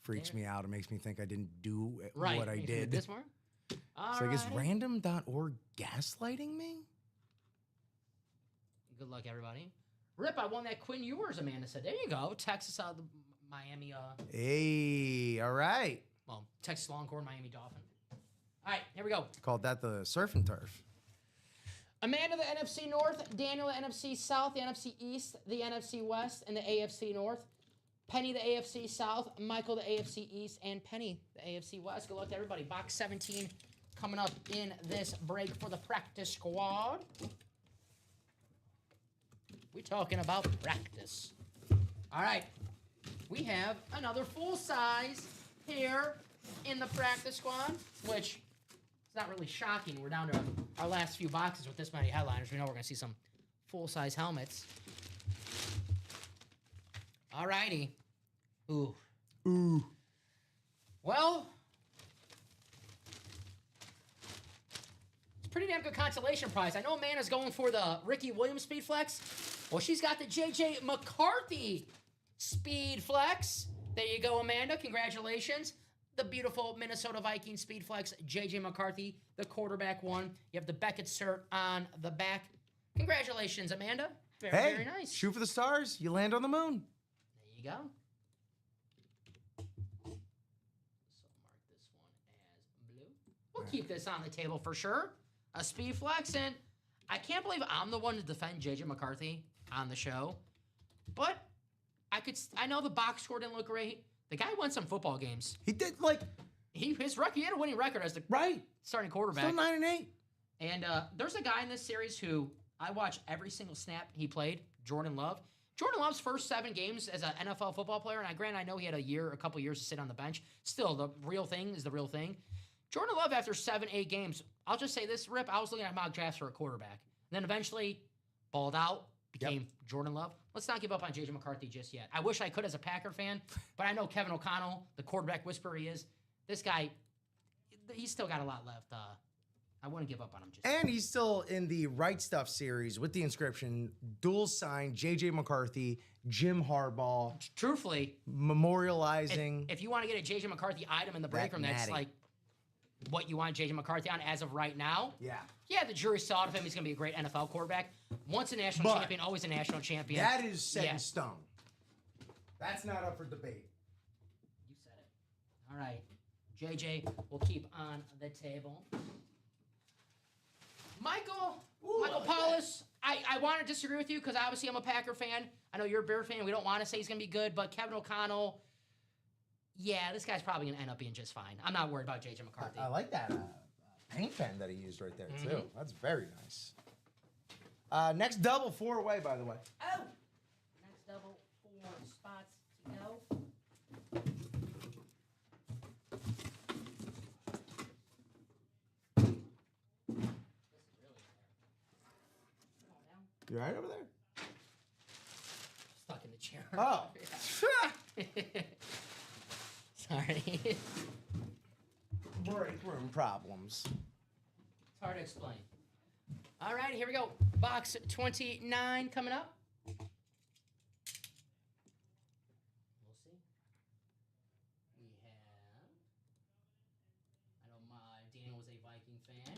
Freaks me out. It makes me think I didn't do right. what I did. This one? It's like, is random.org gaslighting me? Good luck, everybody. Rip, I won that Quinn Ewers, Amanda said. There you go. Texas out of the Miami. Hey, all right. Well, Texas Longhorn, Miami Dolphin. All right, here we go. Called that the surf and turf. Amanda, the NFC North. Daniel, the NFC South. The NFC East. The NFC West. And the AFC North. Penny, the AFC South. Michael, the AFC East. And Penny, the AFC West. Good luck to everybody. Box 17 coming up in this break for the practice squad. We're talking about practice. All right. We have another full size here in the practice squad, which is not really shocking. We're down to our last few boxes with this many headliners. We know we're going to see some full size helmets. All righty. Ooh. Well, it's a pretty damn good consolation prize. I know Amanda's going for the Ricky Williams Speed Flex. Well, she's got the J.J. McCarthy Speed Flex. There you go, Amanda. Congratulations. The beautiful Minnesota Vikings Speed Flex, J.J. McCarthy, the quarterback one. You have the Beckett cert on the back. Congratulations, Amanda. Very nice. Shoot for the stars. You land on the moon. There you go. So mark this one as blue. We'll keep this on the table for sure. A Speed Flex, and I can't believe I'm the one to defend J.J. McCarthy on the show, but I know the box score didn't look great. The guy won some football games. He did he had a winning record as the starting quarterback. Still 9-8. And there's a guy in this series who I watched every single snap he played. Jordan Love. Jordan Love's first 7 games as an NFL football player, and I know he had a couple years to sit on the bench. Still, the real thing is the real thing. Jordan Love, after 7, 8 games, I'll just say this, Rip, I was looking at mock drafts for a quarterback. Then eventually, balled out, became Jordan Love. Let's not give up on J.J. McCarthy just yet. I wish I could as a Packer fan, but I know Kevin O'Connell, the quarterback whisperer he is, this guy, he's still got a lot left. I wouldn't give up on him just yet. And he's still in the Right Stuff series with the inscription, dual sign, J.J. McCarthy, Jim Harbaugh. Truthfully, Memorializing. if you want to get a J.J. McCarthy item in the break room, that's like what you want J.J. McCarthy on as of right now. Yeah, the jury's still out of him. He's going to be a great NFL quarterback. Once a national champion, always a national champion. That is set in stone. That's not up for debate. You said it. All right. JJ, we'll keep on the table. Michael Paulus, I want to disagree with you because obviously I'm a Packer fan. I know you're a Bear fan. We don't want to say he's going to be good, but Kevin O'Connell, yeah, this guy's probably going to end up being just fine. I'm not worried about J.J. McCarthy. I like that paint pen that he used right there, too. That's very nice. Next double 4-way, by the way. Oh! Next double 4 spots to go. You all right over there? Stuck in the chair. Oh. Sorry. Break room problems. It's hard to explain. All right, here we go. Box 29 coming up. We'll see. We have... I know Daniel was a Viking fan.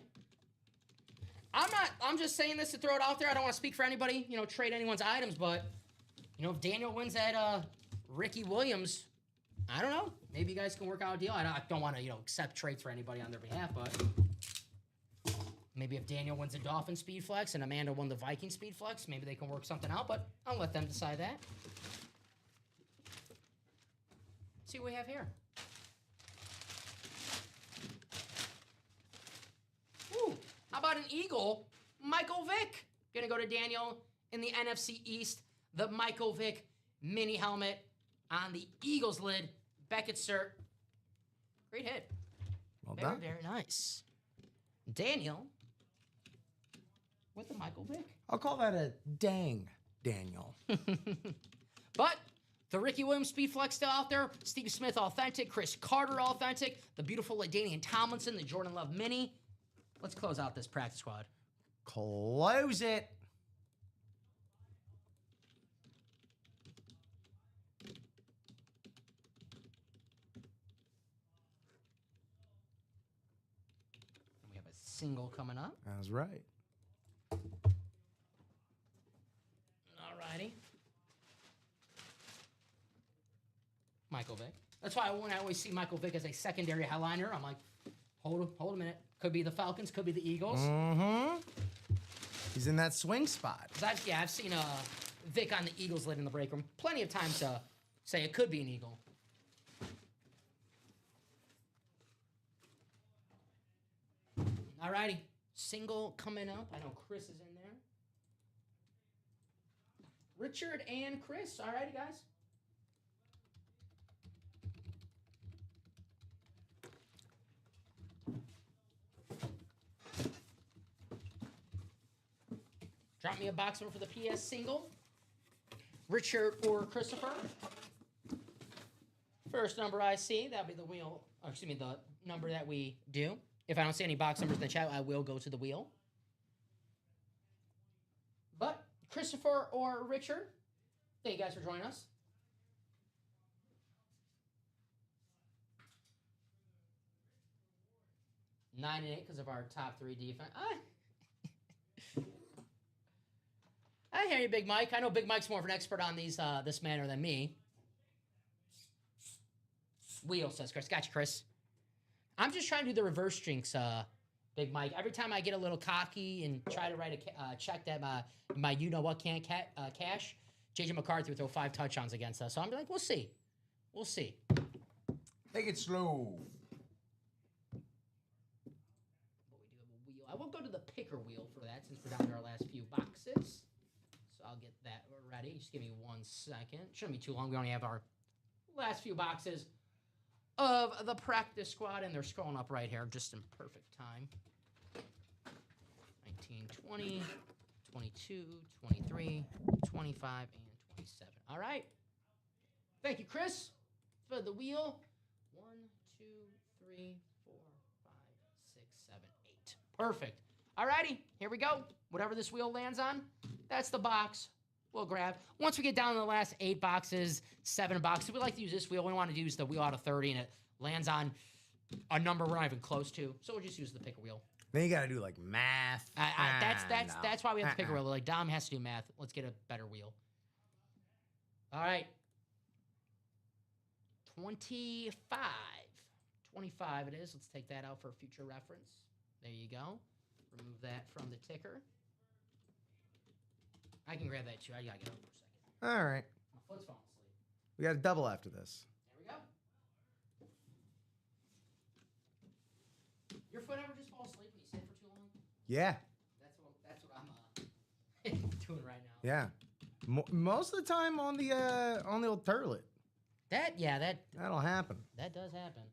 I'm just saying this to throw it out there. I don't want to speak for anybody, trade anyone's items, but, if Daniel wins that Ricky Williams, I don't know. Maybe you guys can work out a deal. I don't want to, accept trades for anybody on their behalf, but maybe if Daniel wins the Dolphin Speed Flex and Amanda won the Viking Speed Flex, maybe they can work something out, but I'll let them decide that. Let's see what we have here. Ooh, how about an Eagle? Michael Vick. Gonna go to Daniel in the NFC East. The Michael Vick mini helmet on the Eagles lid. Beckett, sir. Great hit. Well very, done. very nice. Daniel with the Michael Vick. I'll call that a dang Daniel. But the Ricky Williams Speed Flex still out there. Steve Smith authentic. Chris Carter authentic. The beautiful LaDainian Tomlinson. The Jordan Love mini. Let's close out this practice squad. Close it. We have a single coming up. That's right. Alrighty. Michael Vick. That's why when I always see Michael Vick as a secondary headliner, I'm like, hold a minute. Could be the Falcons, could be the Eagles. Mm-hmm. He's in that swing spot. I've seen Vic on the Eagles lid in the break room plenty of times to say it could be an Eagle. Alrighty. Single coming up. I know Chris is in there. Richard and Chris. Alrighty, guys. Drop me a box number for the PS single. Richard or Christopher. First number I see, that'll be the wheel, or excuse me, the number that we do. If I don't see any box numbers in the chat, I will go to the wheel. But Christopher or Richard, thank you guys for joining us. Nine and 8 because of our top 3 defense. I hear you, Big Mike. I know Big Mike's more of an expert on these this manner than me. Wheel, says Chris. Gotcha, Chris. I'm just trying to do the reverse jinx, Big Mike. Every time I get a little cocky and try to write a check that my you-know-what can't cash, J.J. McCarthy would throw 5 touchdowns against us. So I'm like, we'll see. We'll see. Take it slow. But we do have a wheel I will go to the picker wheel for that since we're down to our last few boxes. So I'll get that ready. Just give me 1 second. Shouldn't be too long. We only have our last few boxes of the practice squad, and they're scrolling up right here just in perfect time. 19, 20, 22, 23, 25, and 27. All right. Thank you, Chris, for the wheel. 1, 2, 3, 4, 5, 6, 7, 8. Perfect. All righty. Here we go. Whatever this wheel lands on, that's the box we'll grab. Once we get down to the last 8 boxes, 7 boxes, we like to use this wheel. We want to use the wheel out of 30, and it lands on a number we're not even close to. So we'll just use the picker wheel. Then you got to do like math. That's why we have to pick a wheel. Like Dom has to do math. Let's get a better wheel. All right. 25. 25 it is. Let's take that out for future reference. There you go. Remove that from the ticker. I can grab that too. I gotta get up for a second. All right. My foot's falling asleep. We got a double after this. There we go. Your foot ever just fall asleep when you sit for too long? Yeah. That's what I'm doing right now. Yeah. Most of the time on the old turlet. That'll happen. That does happen.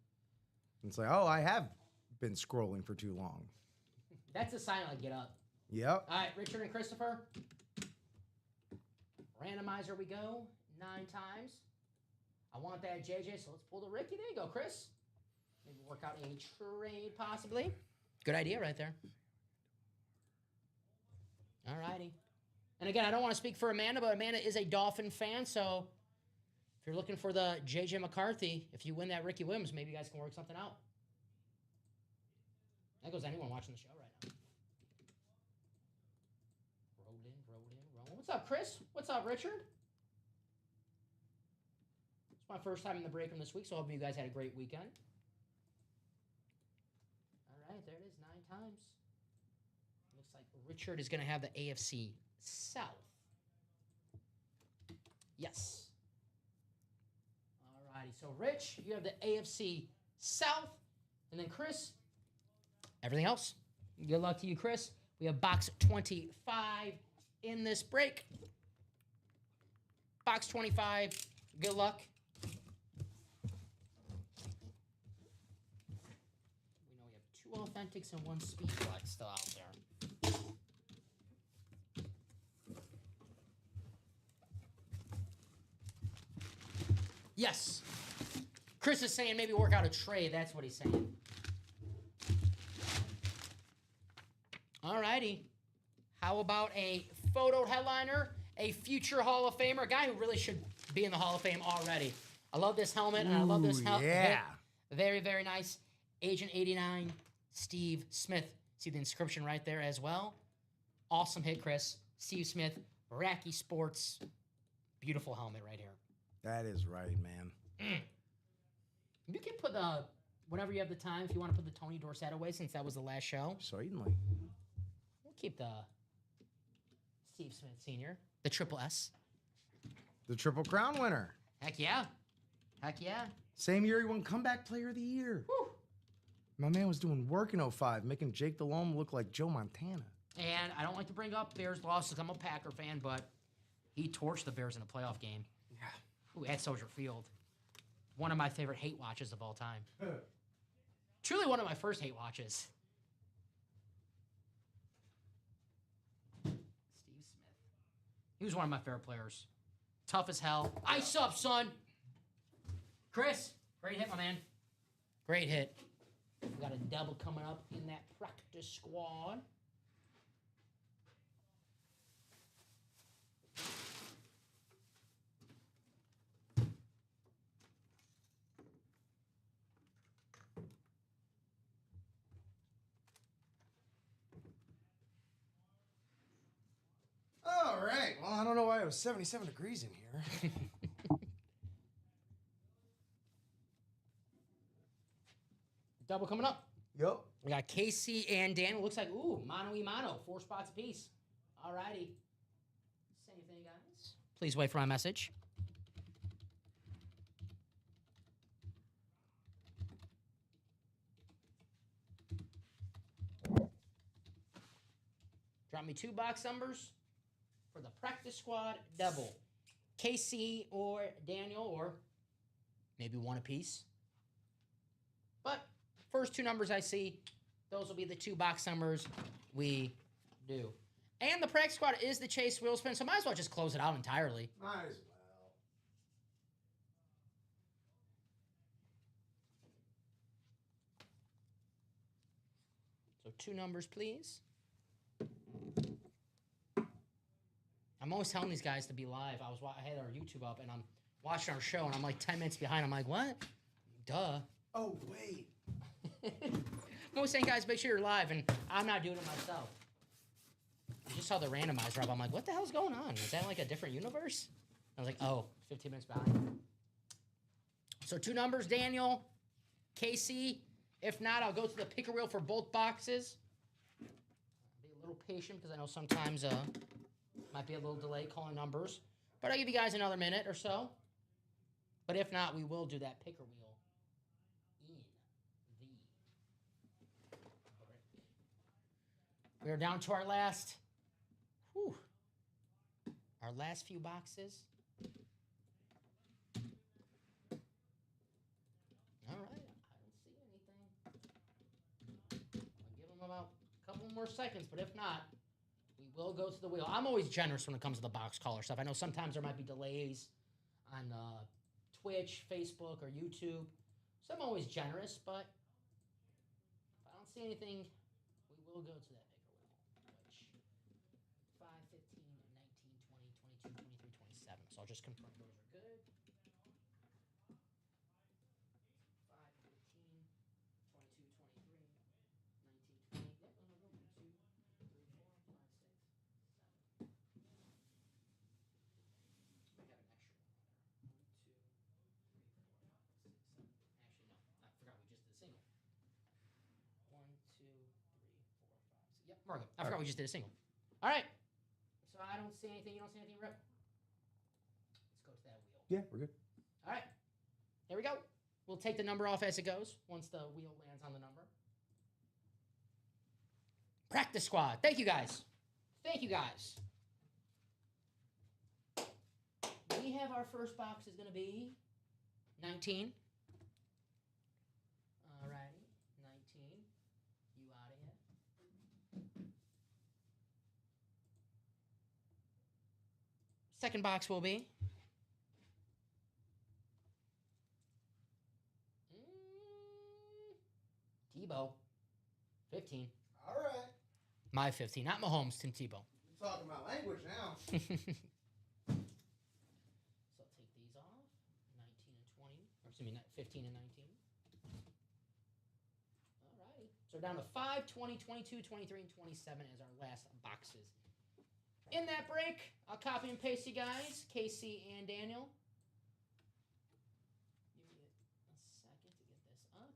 It's like, oh, I have been scrolling for too long. That's a sign I get up. Yep. All right, Richard and Christopher. Randomizer we go 9 times. I want that JJ, so let's pull the Ricky. There you go, Chris. Maybe work out a trade possibly. Good idea right there. All righty. And again, I don't want to speak for Amanda, but Amanda is a Dolphin fan, so if you're looking for the JJ McCarthy, if you win that Ricky Williams, maybe you guys can work something out. That goes anyone watching the show right now. Roll. What's up, Chris? What's up, Richard? It's my first time in the break room this week, so I hope you guys had a great weekend. All right, there it is, 9 times. Looks like Richard is going to have the AFC South. Yes. All righty, so Rich, you have the AFC South, and then Chris, everything else. Good luck to you, Chris. We have box 25 in this break. Box 25. Good luck. We know we have 2 authentics and 1 speed flex still out there. Yes. Chris is saying maybe work out a trade. That's what he's saying. All righty. How about a photo headliner, a future Hall of Famer, a guy who really should be in the Hall of Fame already. I love this helmet, and I love this helmet. Yeah. Very, very nice. Agent 89, Steve Smith. See the inscription right there as well. Awesome hit, Chris. Steve Smith, Racky Sports. Beautiful helmet right here. That is right, man. You can put the, whenever you have the time, if you want to put the Tony Dorsett away, since that was the last show. Certainly. We'll keep the Steve Smith Sr., the Triple S. The Triple Crown winner. Heck yeah. Heck yeah. Same year he won Comeback Player of the Year. Woo. My man was doing work in 05, making Jake Delhomme look like Joe Montana. And I don't like to bring up Bears losses. I'm a Packer fan, but he torched the Bears in a playoff game. Yeah. Ooh, at Soldier Field. One of my favorite hate watches of all time. Truly one of my first hate watches. Steve Smith. He was one of my favorite players. Tough as hell. Ice up, son. Chris, great hit, my man. Great hit. We got a double coming up in that practice squad. All right. Well, I don't know why it was 77 degrees in here. Double coming up. Yep. We got Casey and Dan. It looks like, ooh, mano-y-mano. 4 spots apiece. All righty. Same thing, guys. Please wait for my message. Drop me 2 box numbers for the practice squad double. KC or Daniel, or maybe one apiece. But first 2 numbers I see, those will be the 2 box numbers we do. And the practice squad is the Chase wheel spin, so might as well just close it out entirely. Might as well. So 2 numbers, please. I'm always telling these guys to be live. I had our YouTube up, and I'm watching our show, and I'm like 10 minutes behind. I'm like, what? Duh. Oh, wait. I'm always saying, guys, make sure you're live, and I'm not doing it myself. I just saw the randomizer up. I'm like, what the hell's going on? Is that like a different universe? I was like, oh, 15 minutes behind. So 2 numbers, Daniel, KC. If not, I'll go to the picker wheel for both boxes. Be a little patient because I know sometimes might be a little delay calling numbers. But I'll give you guys another minute or so. But if not, we will do that picker wheel in the break. We are down to our last few boxes. All right, I don't see anything. I'll give them about a couple more seconds, but if not, we will go to the wheel. I'm always generous when it comes to the box color stuff. I know sometimes there might be delays on Twitch, Facebook, or YouTube, so I'm always generous, but if I don't see anything, we will go to that picker wheel, which 5, 15, 19, 20, 22, 23, 27. So I'll just confirm those are good. 5, 15, 22, 23, 19, 20. Yep, no, 1, 2, 3, 4, 5, 6, 7. We got an extra one there. 1, 2, 3, 4, 5, 6, 7. Actually, no. I forgot we just did a single. 1, 2, 3, 4, 5, 6. Yep, we're good. I forgot we just did a single. All right. So I don't see anything. You don't see anything, Rip? Let's go to that wheel. Yeah, we're good. All right. Here we go. We'll take the number off as it goes once the wheel lands on the number. Practice squad. Thank you, guys. Thank you, guys. We have our first box is going to be 19. All righty. 19. You out of here. Second box will be Tebow, 15. All right. My 15, not Mahomes, Tim Tebow. You're talking my language now. So I'll take these off. 19 and 20. Or excuse me, 15 and 19. All righty. So we're down to 5, 20, 22, 23, and 27 as our last boxes. In that break, I'll copy and paste you guys, KC and Daniel. Give me a second to get this up.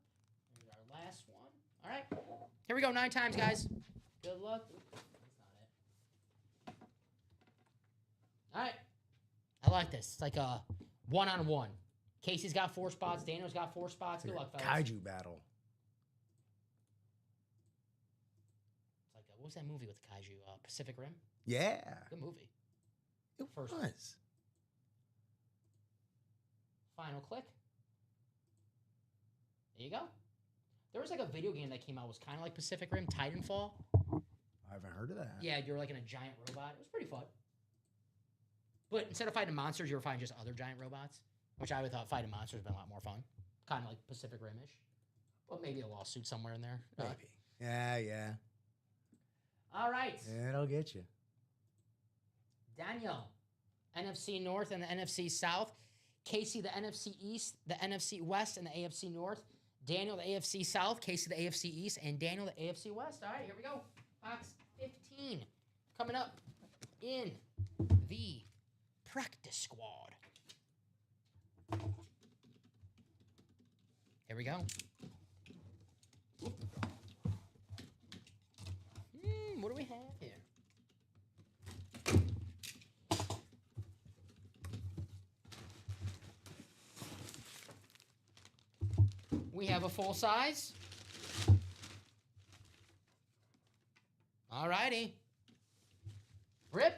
There's our last one. All right. Here we go, 9 times, guys. Good luck. That's not it. All right. I like this. It's like a one-on-one. Casey's got 4 spots. Daniel's got 4 spots. Good luck, fellas. Kaiju battle. It's like, what was that movie with the kaiju? Pacific Rim? Yeah. Good movie. It First one. was. Final click. There you go. There was like a video game that came out. It was kind of like Pacific Rim, Titanfall. I haven't heard of that. Yeah, you're like in a giant robot. It was pretty fun. But instead of fighting monsters, you were fighting just other giant robots, which I would thought fighting monsters would have been a lot more fun. Kind of like Pacific Rim-ish. But maybe a lawsuit somewhere in there. Maybe. Yeah. All right. It'll get you. Daniel, NFC North and the NFC South. Casey, the NFC East, the NFC West, and the AFC North. Daniel, the AFC South. Casey, the AFC East, and Daniel, the AFC West. All right, here we go. Box 15 coming up in the practice squad. Here we go. What do we have here? We have a full size. All righty. Rip.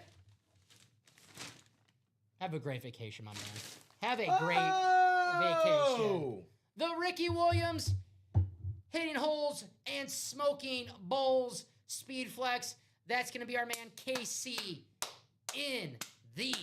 Have a great vacation, my man. Have a great vacation. The Ricky Williams hitting holes and smoking bowls speed flex. That's going to be our man KC in the...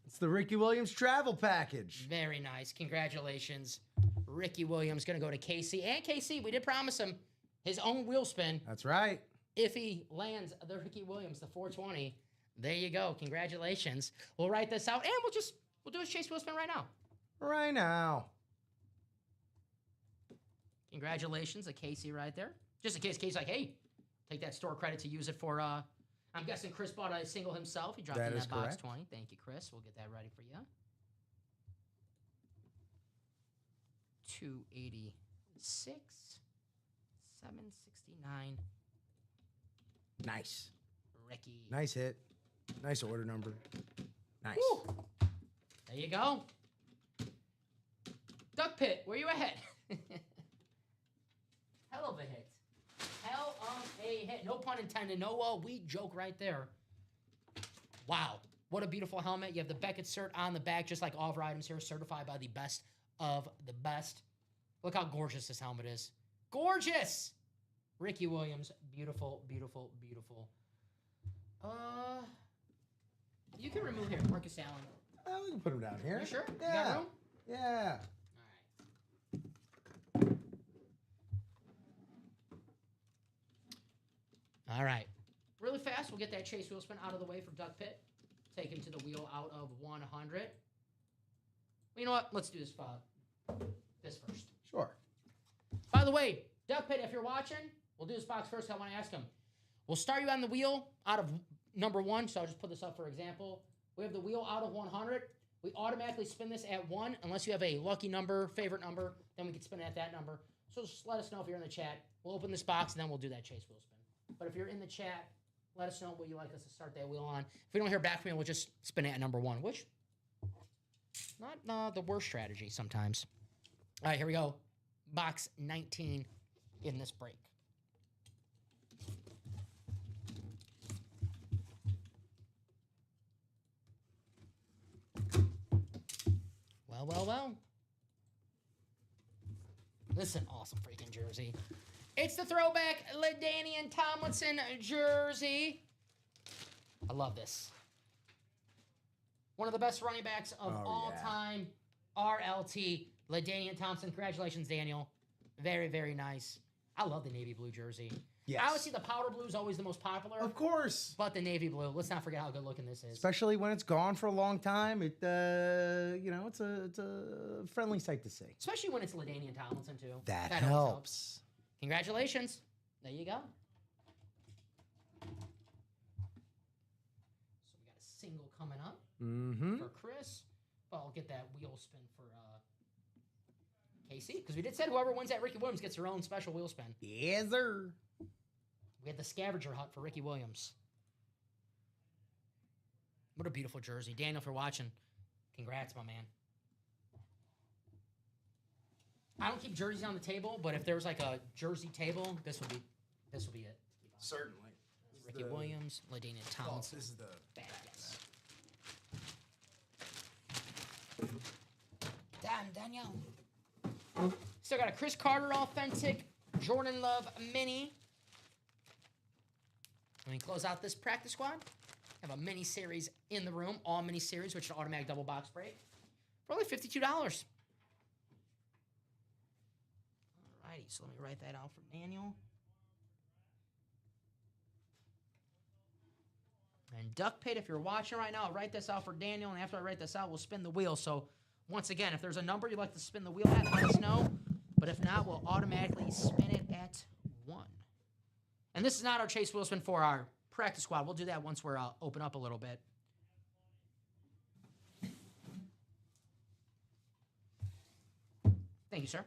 It's the Ricky Williams travel package. Very nice. Congratulations. Ricky Williams going to go to KC. And KC, we did promise him his own wheel spin. That's right. If he lands the Ricky Williams, the 420, there you go. Congratulations. We'll write this out, and we'll do a chase wheel spin right now. Right now. Congratulations to Casey right there. Just in case Casey's like, hey, take that store credit to use it for, I'm guessing Chris bought a single himself. He dropped in that box 20. Thank you, Chris. We'll get that ready for you. 286, 769. Nice. Ricky. Nice hit. Nice order number. Nice. Woo. There you go. Duck Pit, where you at? Hell of a hit. Hell of a hit. No pun intended. No we joke right there. Wow. What a beautiful helmet. You have the Beckett cert on the back, just like all of our items here, certified by the best of the best. Look how gorgeous this helmet is. Gorgeous! Ricky Williams. Beautiful, beautiful, beautiful. You can remove here. Marcus Allen. We can put him down here. You sure? Yeah. You got room? Yeah. All right. Really fast, we'll get that chase wheel spin out of the way for Duck Pit. Take him to the wheel out of 100. Well, you know what? Let's do this first. Sure. By the way, Duck Pit, if you're watching, we'll do this box first. I want to ask him. We'll start you on the wheel out of number 1, so I'll just put this up for example. We have the wheel out of 100. We automatically spin this at 1, unless you have a lucky number, favorite number, then we can spin it at that number. So just let us know if you're in the chat. We'll open this box, and then we'll do that chase wheel spin. But if you're in the chat, let us know what you'd like us to start that wheel on. If we don't hear back from you, we'll just spin it at number 1, which not the worst strategy sometimes. All right, here we go. Box 19 in this break. Well. This is an awesome freaking jersey. It's the throwback LaDainian Tomlinson jersey. I love this. One of the best running backs of all time. RLT, LaDainian Thompson. Congratulations, Daniel. Very, very nice. I love the navy blue jersey. Yes. Obviously, the powder blue is always the most popular. Of course. But the navy blue, let's not forget how good looking this is. Especially when it's gone for a long time. It, it's a friendly sight to see. Especially when it's LaDainian Tomlinson, too. That helps. Congratulations. There you go. So we got a single coming up for Chris. But I'll get that wheel spin for KC. Because we did say whoever wins that Ricky Williams gets their own special wheel spin. Yes, sir. We had the scavenger hunt for Ricky Williams. What a beautiful jersey. Daniel, if you're watching, congrats, my man. I don't keep jerseys on the table, but if there was like a jersey table, this would be it. Certainly. Ricky Williams, LaDainian Tomlinson. This is the bad, yes. Damn, Daniel. Still got a Chris Carter authentic, Jordan Love mini. When we close out this practice squad, have a mini series in the room, all mini series, which is an automatic double box break, for only $52. Alrighty, so let me write that out for Daniel. And Duck Pit, if you're watching right now, I'll write this out for Daniel, and after I write this out, we'll spin the wheel. So, once again, if there's a number you'd like to spin the wheel at, let us know. But if not, we'll automatically spin it at 1. And this is not our chase wheel spin for our practice squad. We'll do that once we're open up a little bit. Thank you, sir.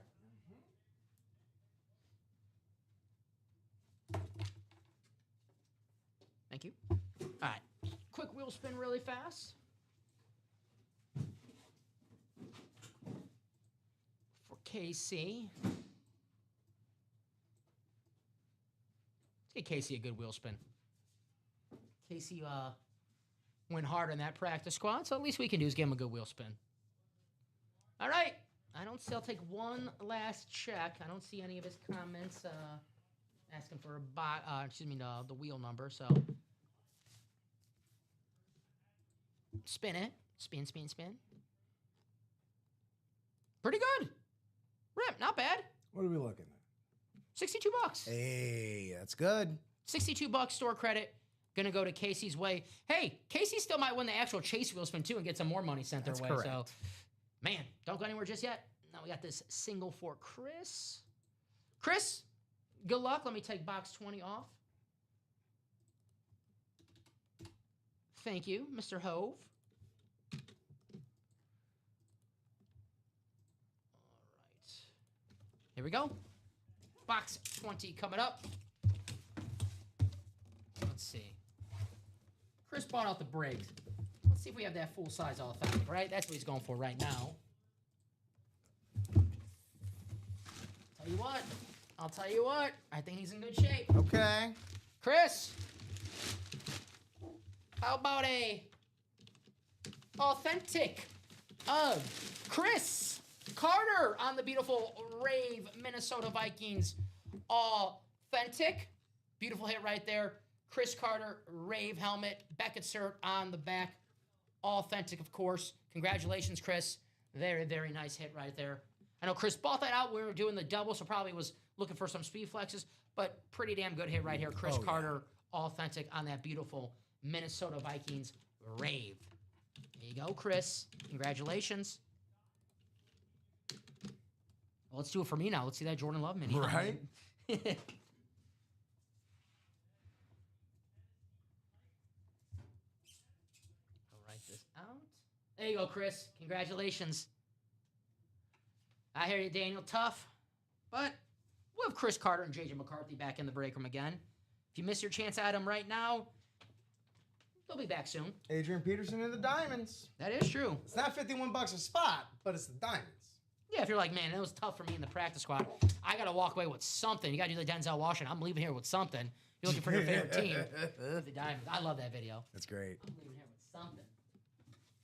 Thank you. All right. Quick wheel spin really fast. For KC. Let's get KC a good wheel spin. Casey went hard on that practice squad, so at least we can do is give him a good wheel spin. All right. I'll take one last check. I don't see any of his comments asking for the wheel number, so spin it. Spin. Pretty good. Rip, not bad. What are we looking at? $62. Hey, that's good. $62 store credit. Gonna go to Casey's way. Hey, Casey still might win the actual chase wheel spin too and get some more money sent their way. Correct. So, man, don't go anywhere just yet. Now we got this single for Chris. Chris, good luck. Let me take box 20 off. Thank you, Mr. Hove. All right. Here we go. Box 20 coming up. Let's see. Chris bought out the brakes. Let's see if we have that full-size authentic, right? That's what he's going for right now. I'll tell you what. I think he's in good shape. Okay. Chris, how about a authentic of Chris Carter on the beautiful Rave Minnesota Vikings authentic? Beautiful hit right there. Chris Carter, Rave helmet, Beckett cert on the back. Authentic, of course. Congratulations, Chris. Very, very nice hit right there. I know Chris bought that out. We were doing the double, so probably was looking for some speed flexes, but pretty damn good hit right here. Chris Carter, authentic on that beautiful Minnesota Vikings Rave. There you go, Chris. Congratulations. Well, let's do it for me now. Let's see that Jordan Love mini. Right? There you go, Chris. Congratulations. I hear you, Daniel. Tough. But we'll have Chris Carter and J.J. McCarthy back in the break room again. If you miss your chance at them right now, they'll be back soon. Adrian Peterson and the Diamonds. That is true. It's not $51 a spot, but it's the Diamonds. Yeah, if you're like, man, it was tough for me in the practice squad. I got to walk away with something. You got to do the Denzel Washington. I'm leaving here with something. You're looking for your favorite team. The Diamonds. I love that video. That's great. I'm leaving here with something.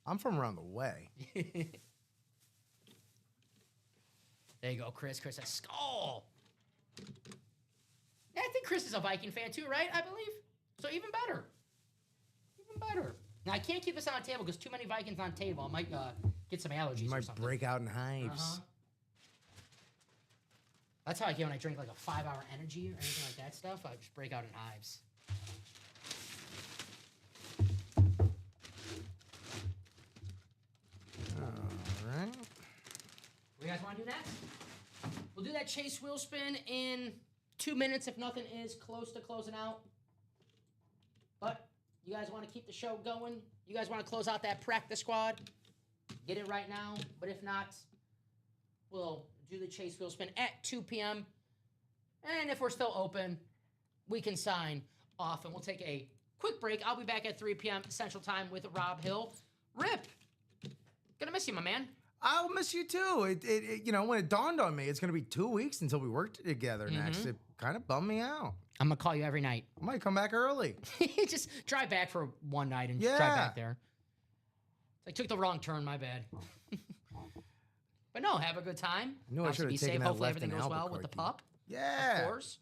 I'm from around the way. There you go, Chris. Chris has skull. Yeah, I think Chris is a Viking fan too, right? I believe. So even better. Even better. Now, I can't keep this on the table because too many Vikings on table. I might get some allergies You or might something. break out in hives. That's how I get when I drink like a 5-hour energy or anything like that stuff. I just break out in hives. All right. What do you guys want to do next? We'll do that chase wheel spin in 2 minutes if nothing is close to closing out. But you guys want to keep the show going? You guys want to close out that practice squad? Get it right now. But if not, we'll do the chase wheel spin at 2 p.m. And if we're still open, we can sign off. And we'll take a quick break. I'll be back at 3 p.m. Central Time with Rob Hill. Rip, gonna miss you, my man. I'll miss you too. You know, when it dawned on me, it's going to be 2 weeks until we work together next. It kind of bummed me out. I'm gonna call you every night. I might come back early. Just drive back for one night and just drive back there. I took the wrong turn, my bad. But no, have a good time. I knew I should have taken that Hopefully left everything in goes well with the Albuquerque. pup. Yeah. Of course.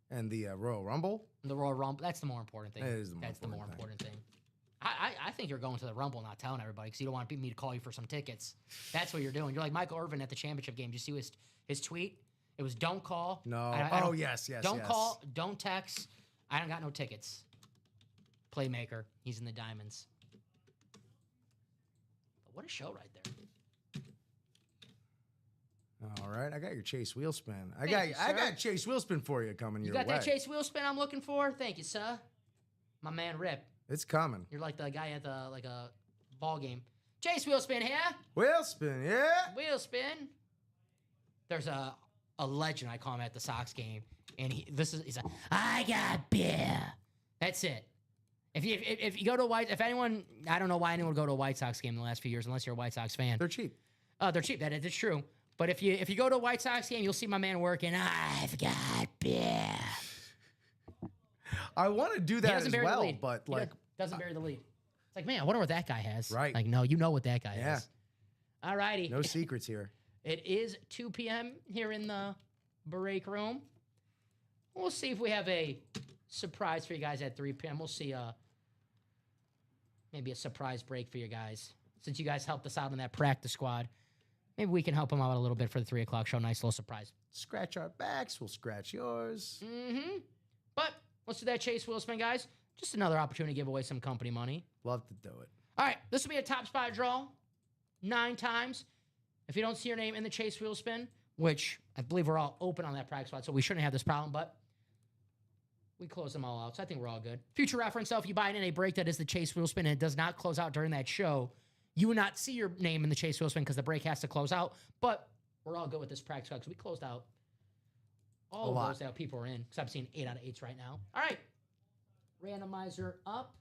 And the Royal Rumble. The Royal Rumble. That's the more important thing. That is the more That's the more important important thing. I think you're going to the Rumble, not telling everybody, because you don't want me to call you for some tickets. That's what you're doing. You're like Michael Irvin at the championship game. Did you see his tweet? It was, don't call. No. Yes. Don't call. Don't text. I don't got no tickets. Playmaker. He's in the Diamonds. But what a show right there. All right, I got your chase wheel spin. I Thank you, got sir. chase wheel spin for you coming your way. You got that chase wheel spin I'm looking for? Thank you, sir. My man Rip. It's coming. You're like the guy at the a ball game. Chase wheel spin here. Wheel spin, yeah. Wheel spin. There's a legend, I call him, at the Sox game, and he's like, I got beer. That's it. If you go to if anyone, I don't know why anyone would go to a White Sox game in the last few years unless you're a White Sox fan. They're cheap. They're cheap. That is true. But if you go to a White Sox game, you'll see my man working. I've got beer. I want to do that as well, lead. but like Doesn't bury the lead. It's like, man, I wonder what that guy has. Right. Like, no, you know what that guy Yeah. has. All righty. No secrets here. It is 2 p.m. here in the break room. We'll see if we have a surprise for you guys at 3 p.m. We'll see maybe a surprise break for you guys. Since you guys helped us out in that practice squad, maybe we can help them out a little bit for the 3 o'clock show. Nice little surprise. Scratch our backs, we'll scratch yours. Mm-hmm. But let's do that Chase Wheel spin, guys. Just another opportunity to give away some company money. Love to do it. All right, this will be a top spot draw 9 times. If you don't see your name in the Chase Wheel spin, which I believe we're all open on that practice spot, so we shouldn't have this problem, but we close them all out, so I think we're all good. Future reference, though, if you buy it in a break that is the Chase Wheel spin and it does not close out during that show, you will not see your name in the Chase Wheel spin because the break has to close out, but we're all good with this practice spot because we closed out all of those that people are in, because I'm seeing 8 out of 8s right now. All right, randomizer up.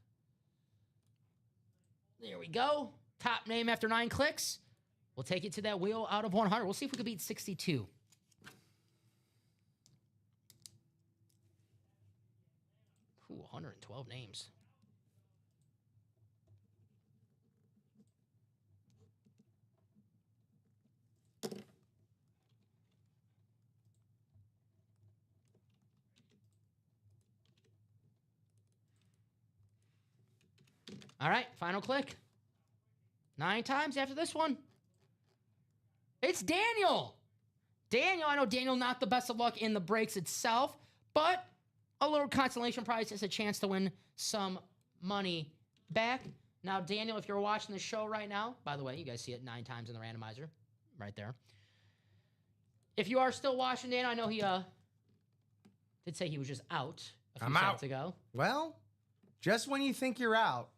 There we go. Top name after 9 clicks. We'll take it to that wheel out of 100. We'll see if we can beat 62. Ooh, 112 names. All right, final click. 9 times after this one. It's Daniel. Daniel, I know Daniel not the best of luck in the breaks itself, but a little consolation prize is a chance to win some money back. Now, Daniel, if you're watching the show right now, by the way, you guys see it 9 times in the randomizer right there. If you are still watching, Daniel, I know he did say he was just out a few seconds ago. Well, just when you think you're out,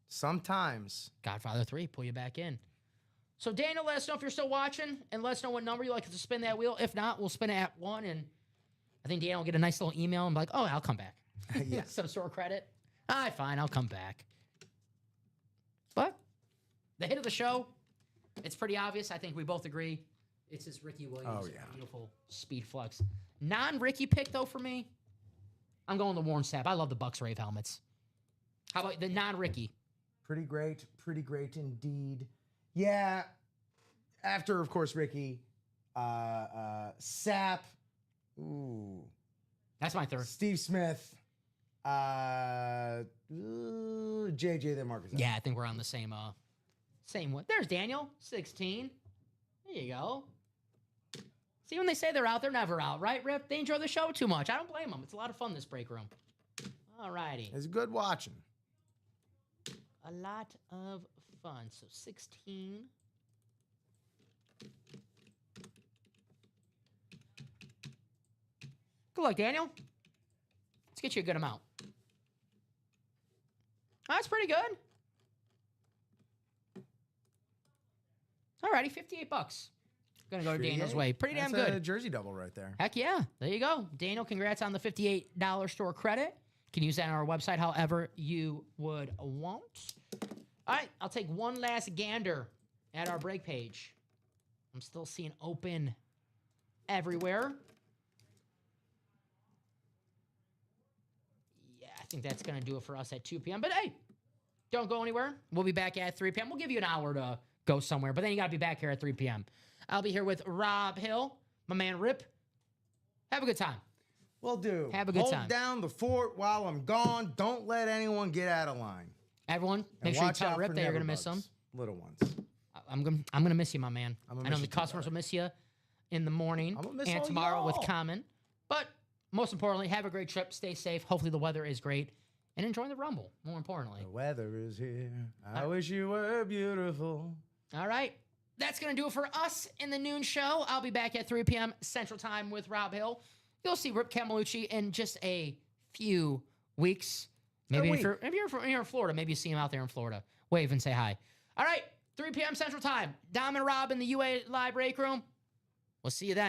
sometimes. Godfather 3, pull you back in. So, Daniel, let us know if you're still watching, and let us know what number you like to spin that wheel. If not, we'll spin it at 1, and I think Daniel will get a nice little email and be like, oh, I'll come back. Yeah. Some sort of credit. All right, fine, I'll come back. But the hit of the show, it's pretty obvious. I think we both agree. It's this Ricky Williams. Oh, yeah. Beautiful speed flux. Non-Ricky pick, though, for me, I'm going the Warren Sapp. I love the Bucks Rave helmets. How about the non-Ricky? Pretty great indeed. Yeah, after, of course, Ricky, Sap, ooh. That's my third. Steve Smith, JJ, then Marcus. Yeah, I think we're on the same one. There's Daniel, 16. There you go. See, when they say they're out, they're never out, right, Rip? They enjoy the show too much. I don't blame them. It's a lot of fun, this break room. All righty. It's good watching. A lot of fun. So 16. Good luck, Daniel. Let's get you a good amount. That's pretty good. All righty, $58. Gonna go to Daniel's way. Pretty damn That's good. a jersey double right there. Heck yeah. There you go. Daniel, congrats on the $58 store credit. You can use that on our website however you would want. All right, I'll take one last gander at our break page. I'm still seeing open everywhere. Yeah, I think that's going to do it for us at 2 p.m. But hey, don't go anywhere. We'll be back at 3 p.m. We'll give you an hour to go somewhere, but then you got to be back here at 3 p.m. I'll be here with Rob Hill, my man Rip. Have a good time. Will do. Have a good time. Hold down the fort while I'm gone. Don't let anyone get out of line. Everyone, make sure you tell Rip that you're going to miss them. Little ones. I'm gonna miss you, my man. I know the customers will miss you in the morning and tomorrow with Common. But most importantly, have a great trip. Stay safe. Hopefully the weather is great. And enjoy the Rumble, more importantly. The weather is here. I wish you were beautiful. All right. That's going to do it for us in the noon show. I'll be back at 3 p.m. Central Time with Rob Hill. You'll see Rip Camelucci in just a few weeks. Maybe if you're in Florida, maybe you see him out there in Florida. Wave and say hi. All right. 3 p.m. Central Time. Dom and Rob in the UA Live Break Room. We'll see you then.